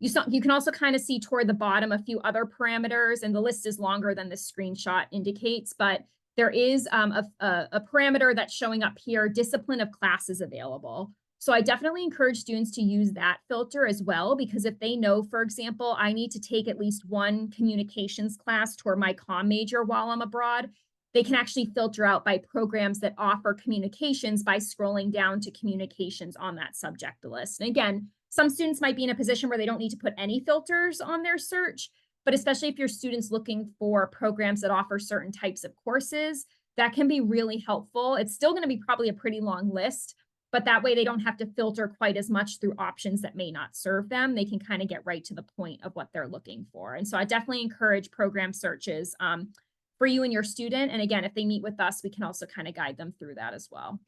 You can also kind of see toward the bottom a few other parameters, and the list is longer than this screenshot indicates, but there is a parameter that's showing up here, discipline of classes available. So I definitely encourage students to use that filter as well, because if they know, for example, I need to take at least one communications class toward my comm major while I'm abroad, they can actually filter out by programs that offer communications by scrolling down to communications on that subject list. And again, some students might be in a position where they don't need to put any filters on their search, but especially if your student's looking for programs that offer certain types of courses, that can be really helpful. It's still going to be probably a pretty long list, but that way they don't have to filter quite as much through options that may not serve them. They can kind of get right to the point of what they're looking for. And so I definitely encourage program searches for you and your student. And again, if they meet with us, we can also kind of guide them through that as well.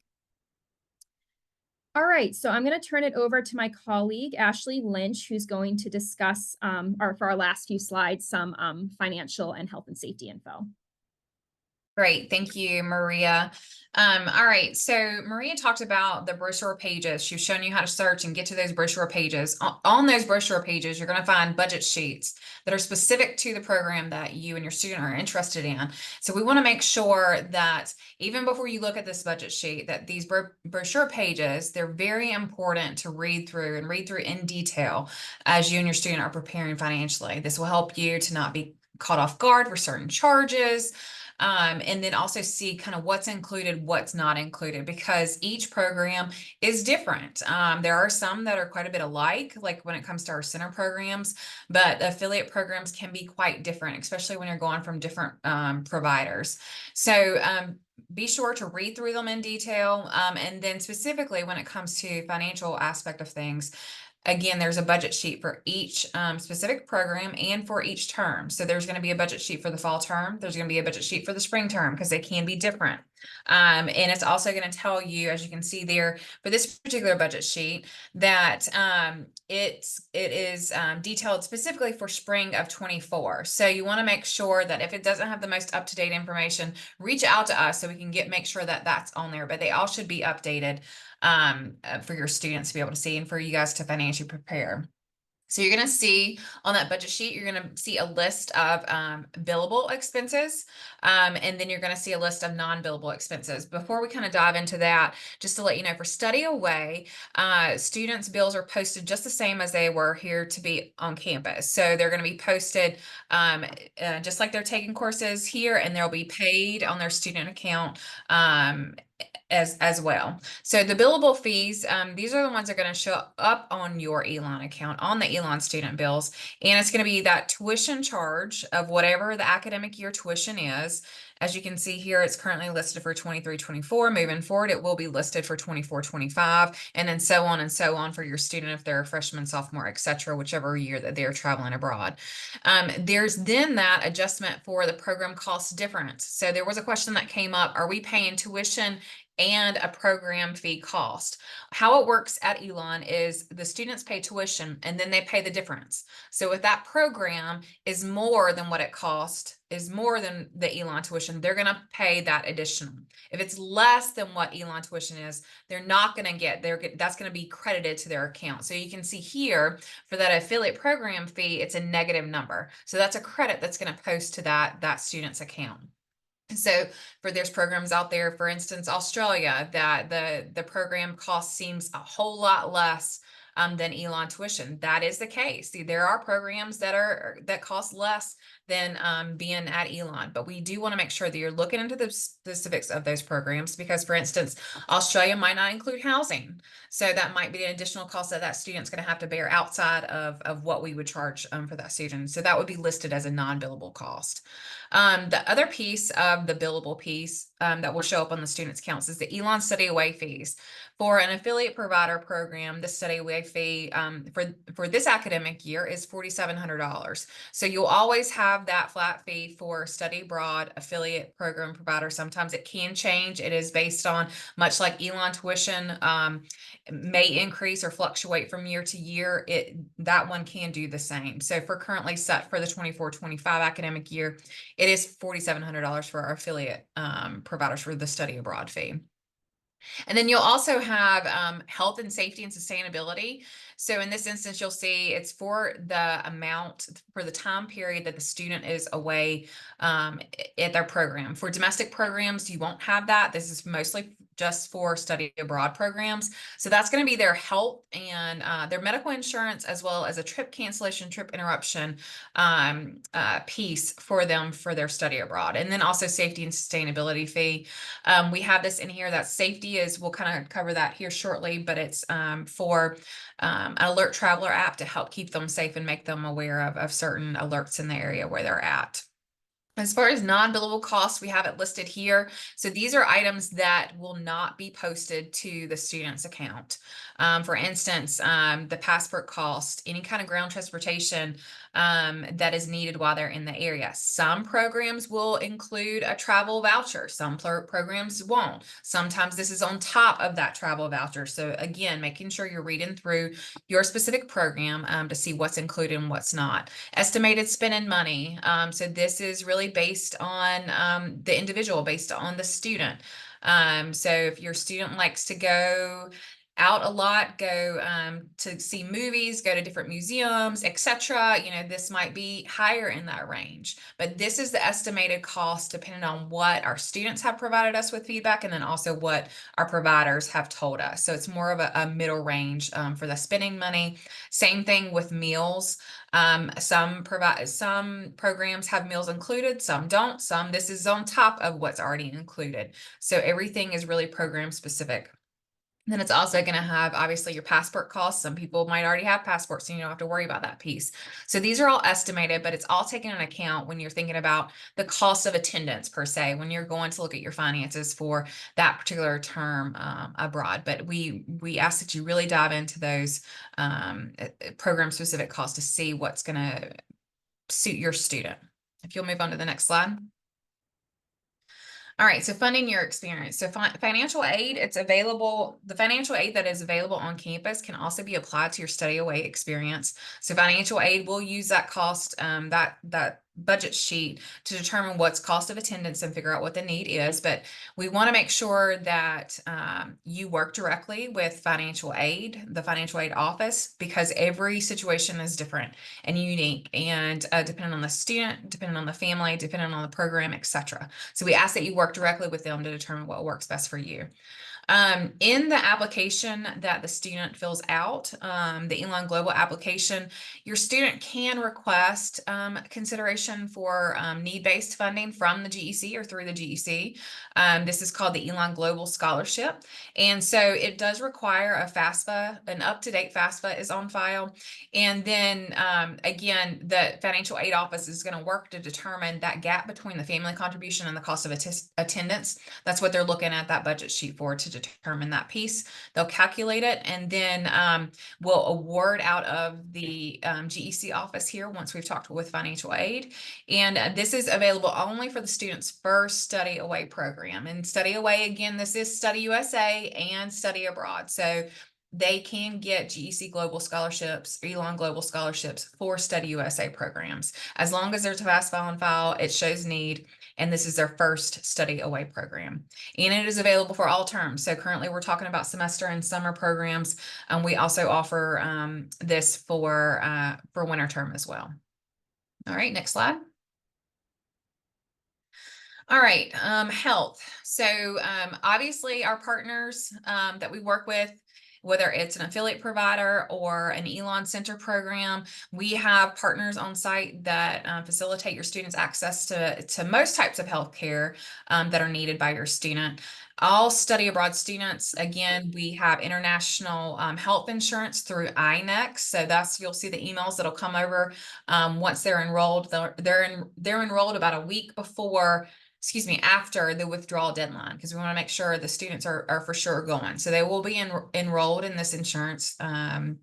All right, so I'm going to turn it over to my colleague, Ashley Lynch, who's going to discuss, for our last few slides, some financial and health and safety info. Great. Thank you, Maria. All right. So Maria talked about the brochure pages. She's shown you how to search and get to those brochure pages. On those brochure pages, you're going to find budget sheets that are specific to the program that you and your student are interested in. So we want to make sure that even before you look at this budget sheet, that these brochure pages, they're very important to read through in detail as you and your student are preparing financially. This will help you to not be caught off guard for certain charges. And then also see kind of what's included, what's not included, because each program is different. There are some that are quite a bit alike, like when it comes to our center programs, but affiliate programs can be quite different, especially when you're going from different providers. So be sure to read through them in detail. And then specifically when it comes to financial aspect of things, again, there's a budget sheet for each specific program and for each term. So there's going to be a budget sheet for the fall term. There's going to be a budget sheet for the spring term because they can be different. And it's also going to tell you, as you can see there, for this particular budget sheet, that it is detailed specifically for spring of 24. So you want to make sure that if it doesn't have the most up-to-date information, reach out to us so we can make sure that that's on there. But they all should be updated for your students to be able to see and for you guys to financially prepare. So you're going to see on that budget sheet, you're going to see a list of billable expenses, and then you're going to see a list of non-billable expenses. Before we kind of dive into that, just to let you know, for Study Away, students' bills are posted just the same as they were here to be on campus. So they're going to be posted just like they're taking courses here, and they'll be paid on their student account as well. So the billable fees, these are the ones that are going to show up on your Elon account, on the Elon student bills. And it's going to be that tuition charge of whatever the academic year tuition is. As you can see here, it's currently listed for 23-24. Moving forward, it will be listed for 24-25, and then so on and so on for your student if they're a freshman, sophomore, etc., whichever year that they're traveling abroad. There's then that adjustment for the program cost difference. So there was a question that came up, are we paying tuition and a program fee cost? How it works at Elon is the students pay tuition and then they pay the difference. So if that program is more than what it cost, is more than the Elon tuition, they're going to pay that additional. If it's less than what Elon tuition is, they're not going to get, that's going to be credited to their account. So you can see here for that affiliate program fee, it's a negative number. So that's a credit that's going to post to that student's account. So there's programs out there, for instance, Australia, that the program cost seems a whole lot less than Elon tuition. That is the case. See, there are programs that cost less than being at Elon, but we do want to make sure that you're looking into the specifics of those programs, because, for instance, Australia might not include housing. So that might be an additional cost that student's going to have to bear outside of what we would charge for that student. So that would be listed as a non-billable cost. The other piece of the billable piece that will show up on the student's accounts is the Elon study away fees. For an affiliate provider program, the study away fee for this academic year is $4,700. So you'll always have that flat fee for study abroad affiliate program provider. Sometimes it can change. It is based on, much like Elon tuition may increase or fluctuate from year to year. That one can do the same. So for currently set for the 24-25 academic year, it is $4,700 for our affiliate providers for the study abroad fee. And then you'll also have health and safety and sustainability. So in this instance, you'll see it's for the amount for the time period that the student is away at their program. For domestic programs, you won't have that. This is mostly just for study abroad programs. So that's going to be their health and their medical insurance, as well as a trip cancellation, trip interruption piece for them for their study abroad. And then also safety and sustainability fee. We have this in here that safety is, we'll kind of cover that here shortly, but it's for an alert traveler app to help keep them safe and make them aware of certain alerts in the area where they're at. As far as non-billable costs, we have it listed here. So these are items that will not be posted to the student's account. For instance, the passport cost, any kind of ground transportation that is needed while they're in the area. Some programs will include a travel voucher. Some programs won't. Sometimes this is on top of that travel voucher. So again, making sure you're reading through your specific program to see what's included and what's not. Estimated spending money. So this is really based on the individual, based on the student. So if your student likes to go out a lot, go to see movies, go to different museums, etc., this might be higher in that range. But this is the estimated cost depending on what our students have provided us with feedback, and then also what our providers have told us. So it's more of a middle range for the spending money. Same thing with meals. Some programs have meals included, some don't. This is on top of what's already included. So everything is really program specific. Then it's also going to have, obviously, your passport costs. Some people might already have passports, so you don't have to worry about that piece. So these are all estimated, but it's all taken into account when you're thinking about the cost of attendance per se, when you're going to look at your finances for that particular term abroad. But we ask that you really dive into those program specific costs to see what's going to suit your student. If you'll move on to the next slide. All right, so funding your experience. So financial aid, it's available. The financial aid that is available on campus can also be applied to your study away experience. So financial aid will use that cost, that budget sheet to determine what's cost of attendance and figure out what the need is. But we want to make sure that you work directly with financial aid, the financial aid office, because every situation is different and unique, and depending on the student, depending on the family, depending on the program, etc. So we ask that you work directly with them to determine what works best for you. In the application that the student fills out, the Elon Global application, your student can request consideration for need-based funding from the GEC or through the GEC. This is called the Elon Global Scholarship. And so it does require a FAFSA, an up-to-date FAFSA is on file. And then again, the financial aid office is going to work to determine that gap between the family contribution and the cost of attendance. That's what they're looking at that budget sheet for, to determine that piece. They'll calculate it, and then we'll award out of the GEC office here once we've talked with financial aid. And this is available only for the student's first study away program. And study away, again, this is Study USA and study abroad. So they can get GEC Global Scholarships, Elon Global Scholarships for Study USA programs. As long as there's a FAFSA on file, it shows need, and this is their first study away program. And it is available for all terms. So currently we're talking about semester and summer programs. We also offer this for winter term as well. All right, next slide. All right, health. So obviously our partners that we work with, whether it's an affiliate provider or an Elon Center program, we have partners on site that facilitate your students access to most types of healthcare that are needed by your student. All study abroad students, again, we have international health insurance through INEX. So that's, you'll see the emails that'll come over once they're enrolled. They're enrolled about a week before, after the withdrawal deadline, because we want to make sure the students are for sure going. So they will be enrolled in this insurance prior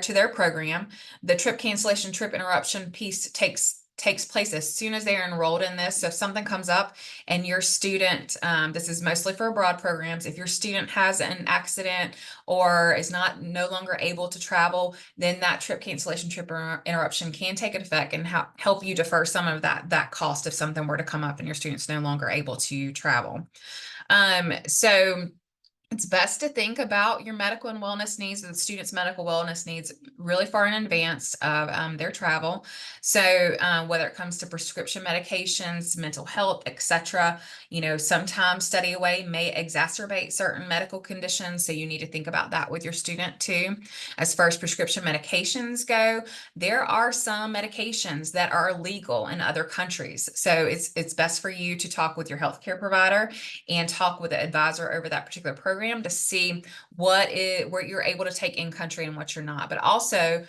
to their program. The trip cancellation, trip interruption piece takes place as soon as they are enrolled in this. So if something comes up and your student, this is mostly for abroad programs, if your student has an accident or is no longer able to travel, then that trip cancellation, trip interruption can take effect and help you defer some of that cost if something were to come up and your student's no longer able to travel. So it's best to think about your medical and wellness needs, the students' medical wellness needs, really far in advance of their travel. So whether it comes to prescription medications, mental health, etc., sometimes study away may exacerbate certain medical conditions. So you need to think about that with your student too. As far as prescription medications go, there are some medications that are illegal in other countries. So it's best for you to talk with your healthcare provider and talk with the advisor over that particular program to see where you're able to take in country and what you're not, but also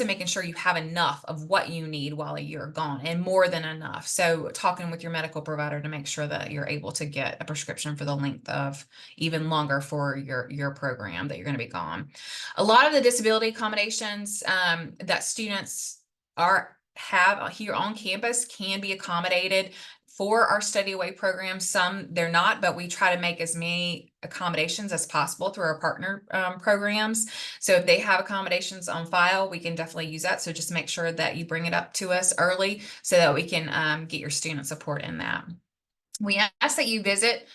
making sure you have enough of what you need while you're gone, and more than enough. So talking with your medical provider to make sure that you're able to get a prescription for the length of even longer for your program that you're going to be gone. A lot of the disability accommodations that students have here on campus can be accommodated for our study away programs. Some they're not, but we try to make as many accommodations as possible through our partner programs. So if they have accommodations on file, we can definitely use that. So just make sure that you bring it up to us early so that we can get your student support in that. We ask that you visit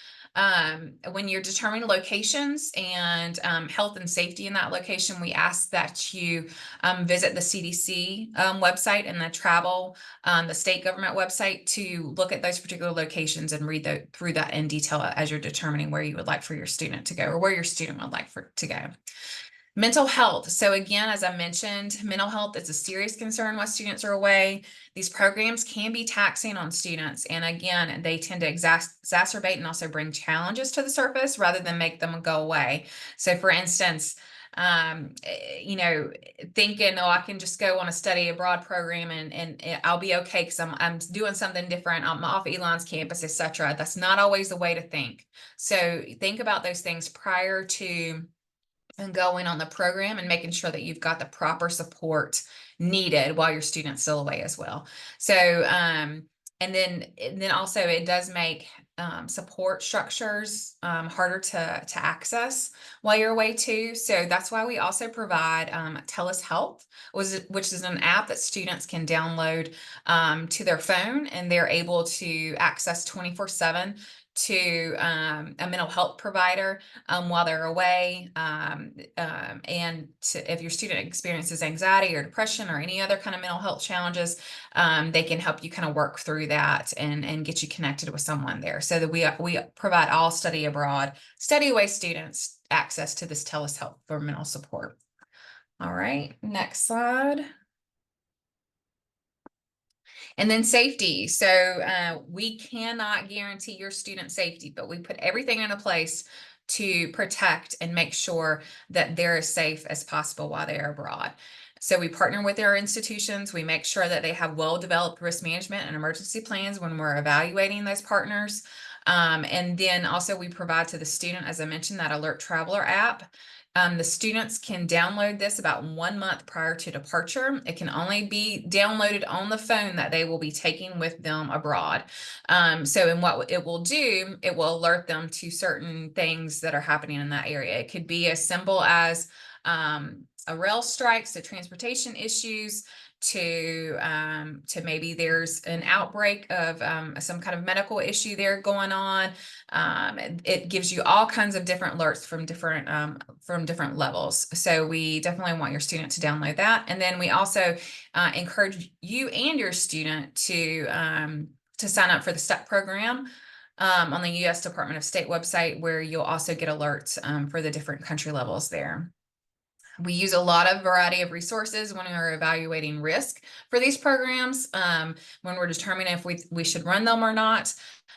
when you're determining locations and health and safety in that location. We ask that you visit the CDC website and the state government website to look at those particular locations and read through that in detail as you're determining where you would like for your student to go, or where your student would like to go. Mental health. So again, as I mentioned, mental health is a serious concern while students are away. These programs can be taxing on students. And again, they tend to exacerbate and also bring challenges to the surface rather than make them go away. So for instance, thinking, I can just go on a study abroad program and I'll be okay because I'm doing something different. I'm off Elon's campus, etc. That's not always the way to think. So think about those things prior to going on the program and making sure that you've got the proper support needed while your student's still away as well. So, and then also it does make support structures harder to access while you're away too. So that's why we also provide TELUS Health, which is an app that students can download to their phone, and they're able to access 24/7 to a mental health provider while they're away. And if your student experiences anxiety or depression or any other kind of mental health challenges, they can help you kind of work through that and get you connected with someone there. So that we provide all study abroad, study away students access to this telehealth for mental support. All right, next slide. And then safety. So we cannot guarantee your student safety, but we put everything into place to protect and make sure that they're as safe as possible while they are abroad. So we partner with our institutions. We make sure that they have well-developed risk management and emergency plans when we're evaluating those partners. And then also we provide to the student, as I mentioned, that Alert Traveler app. The students can download this about 1 month prior to departure. It can only be downloaded on the phone that they will be taking with them abroad. So in what it will do, it will alert them to certain things that are happening in that area. It could be as simple as a rail strike, so transportation issues, to maybe there's an outbreak of some kind of medical issue there going on. It gives you all kinds of different alerts from different levels. So we definitely want your student to download that. And then we also encourage you and your student to sign up for the STEP program on the U.S. Department of State website, where you'll also get alerts for the different country levels there. We use a lot of variety of resources when we're evaluating risk for these programs, when we're determining if we should run them or not.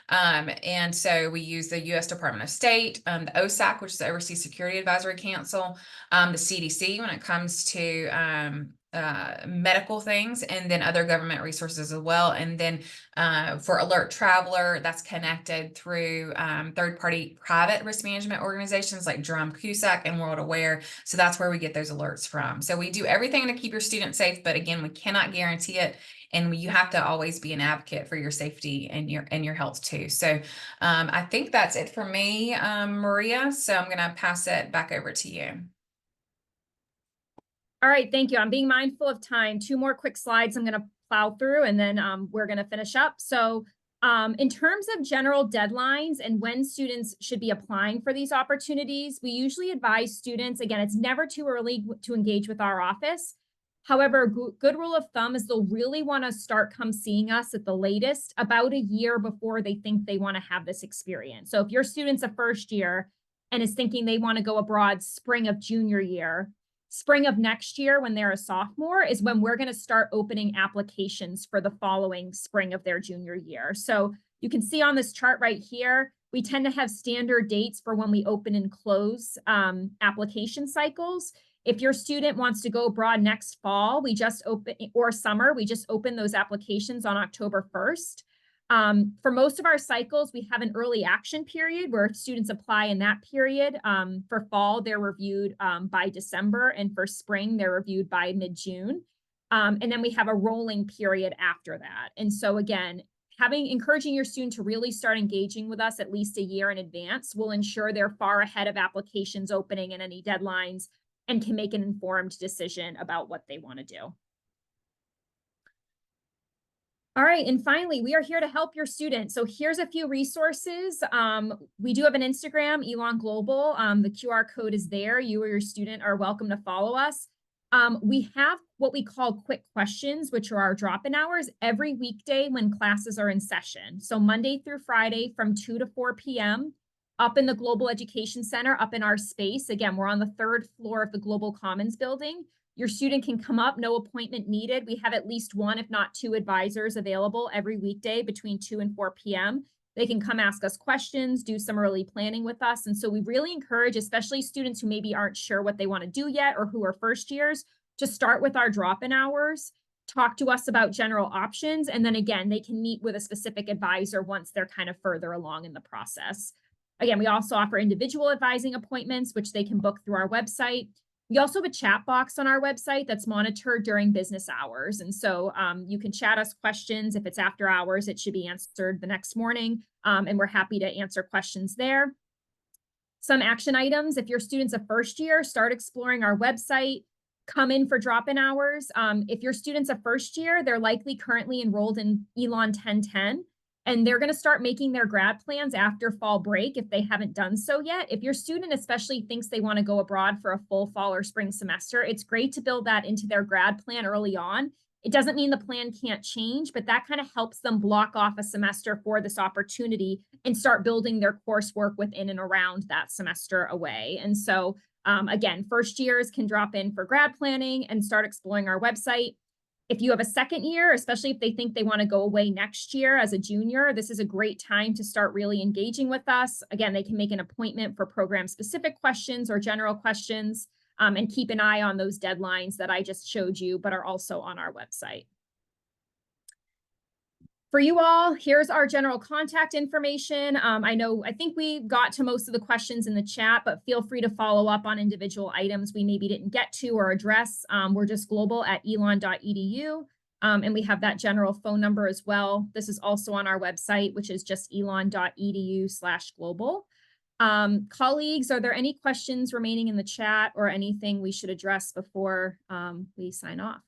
And so we use the U.S. Department of State, the OSAC, which is the Overseas Security Advisory Council, the CDC when it comes to medical things, and then other government resources as well. And then for Alert Traveler, that's connected through third-party private risk management organizations like Jerome Cusack and World Aware. So that's where we get those alerts from. So we do everything to keep your students safe, but again, we cannot guarantee it. And you have to always be an advocate for your safety and your health too. So I think that's it for me, Maria. So I'm going to pass it back over to you. All right, thank you. I'm being mindful of time. 2 more quick slides I'm going to plow through, and then we're going to finish up. So in terms of general deadlines and when students should be applying for these opportunities, we usually advise students, again, it's never too early to engage with our office. However, good rule of thumb is they'll really want to start come seeing us at the latest about a year before they think they want to have this experience. So if your student's a first year and is thinking they want to go abroad spring of junior year, spring of next year when they're a sophomore is when we're going to start opening applications for the following spring of their junior year. So you can see on this chart right here, we tend to have standard dates for when we open and close application cycles. If your student wants to go abroad next fall, or summer, we just open those applications on October 1st. For most of our cycles, we have an early action period where students apply in that period. For fall, they're reviewed by December, and for spring, they're reviewed by mid-June. And then we have a rolling period after that. And so again, encouraging your student to really start engaging with us at least a year in advance will ensure they're far ahead of applications opening and any deadlines, and can make an informed decision about what they want to do. All right, and finally, we are here to help your students. So here's a few resources. We do have an Instagram, Elon Global. The QR code is there. You or your student are welcome to follow us. We have what we call quick questions, which are our drop-in hours every weekday when classes are in session. So Monday through Friday from 2 to 4 p.m. up in the Global Education Center, up in our space. Again, we're on the 3rd floor of the Global Commons building. Your student can come up, no appointment needed. We have at least 1, if not 2 advisors available every weekday between 2 and 4 p.m. They can come ask us questions, do some early planning with us. And so we really encourage, especially students who maybe aren't sure what they want to do yet or who are first years, to start with our drop-in hours, talk to us about general options, and then again, they can meet with a specific advisor once they're kind of further along in the process. Again, we also offer individual advising appointments, which they can book through our website. We also have a chat box on our website that's monitored during business hours. And so you can chat us questions. If it's after hours, it should be answered the next morning. And we're happy to answer questions there. Some action items: if your student's a first year, start exploring our website, come in for drop-in hours. If your student's a first year, they're likely currently enrolled in Elon 1010. and they're going to start making their grad plans after fall break if they haven't done so yet. If your student especially thinks they want to go abroad for a full fall or spring semester, it's great to build that into their grad plan early on. It doesn't mean the plan can't change, but that kind of helps them block off a semester for this opportunity and start building their coursework within and around that semester away. And so again, first years can drop in for grad planning and start exploring our website. If you have a second year, especially if they think they want to go away next year as a junior, this is a great time to start really engaging with us. Again, they can make an appointment for program-specific questions or general questions, and keep an eye on those deadlines that I just showed you, but are also on our website. For you all, here's our general contact information. I think we got to most of the questions in the chat, but feel free to follow up on individual items we maybe didn't get to or address. We're just global@elon.edu, and we have that general phone number as well. This is also on our website, which is just elon.edu/global. Colleagues, are there any questions remaining in the chat or anything we should address before we sign off?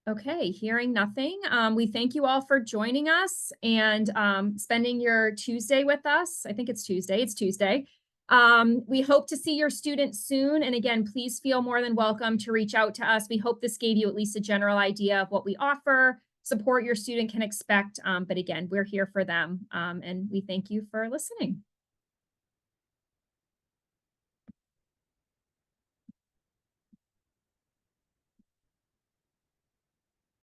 Okay, hearing nothing. We thank you all for joining us and spending your Tuesday with us. I think it's Tuesday. It's Tuesday. We hope to see your students soon. And again, please feel more than welcome to reach out to us. We hope this gave you at least a general idea of what we offer, support your student can expect. But again, we're here for them. And we thank you for listening.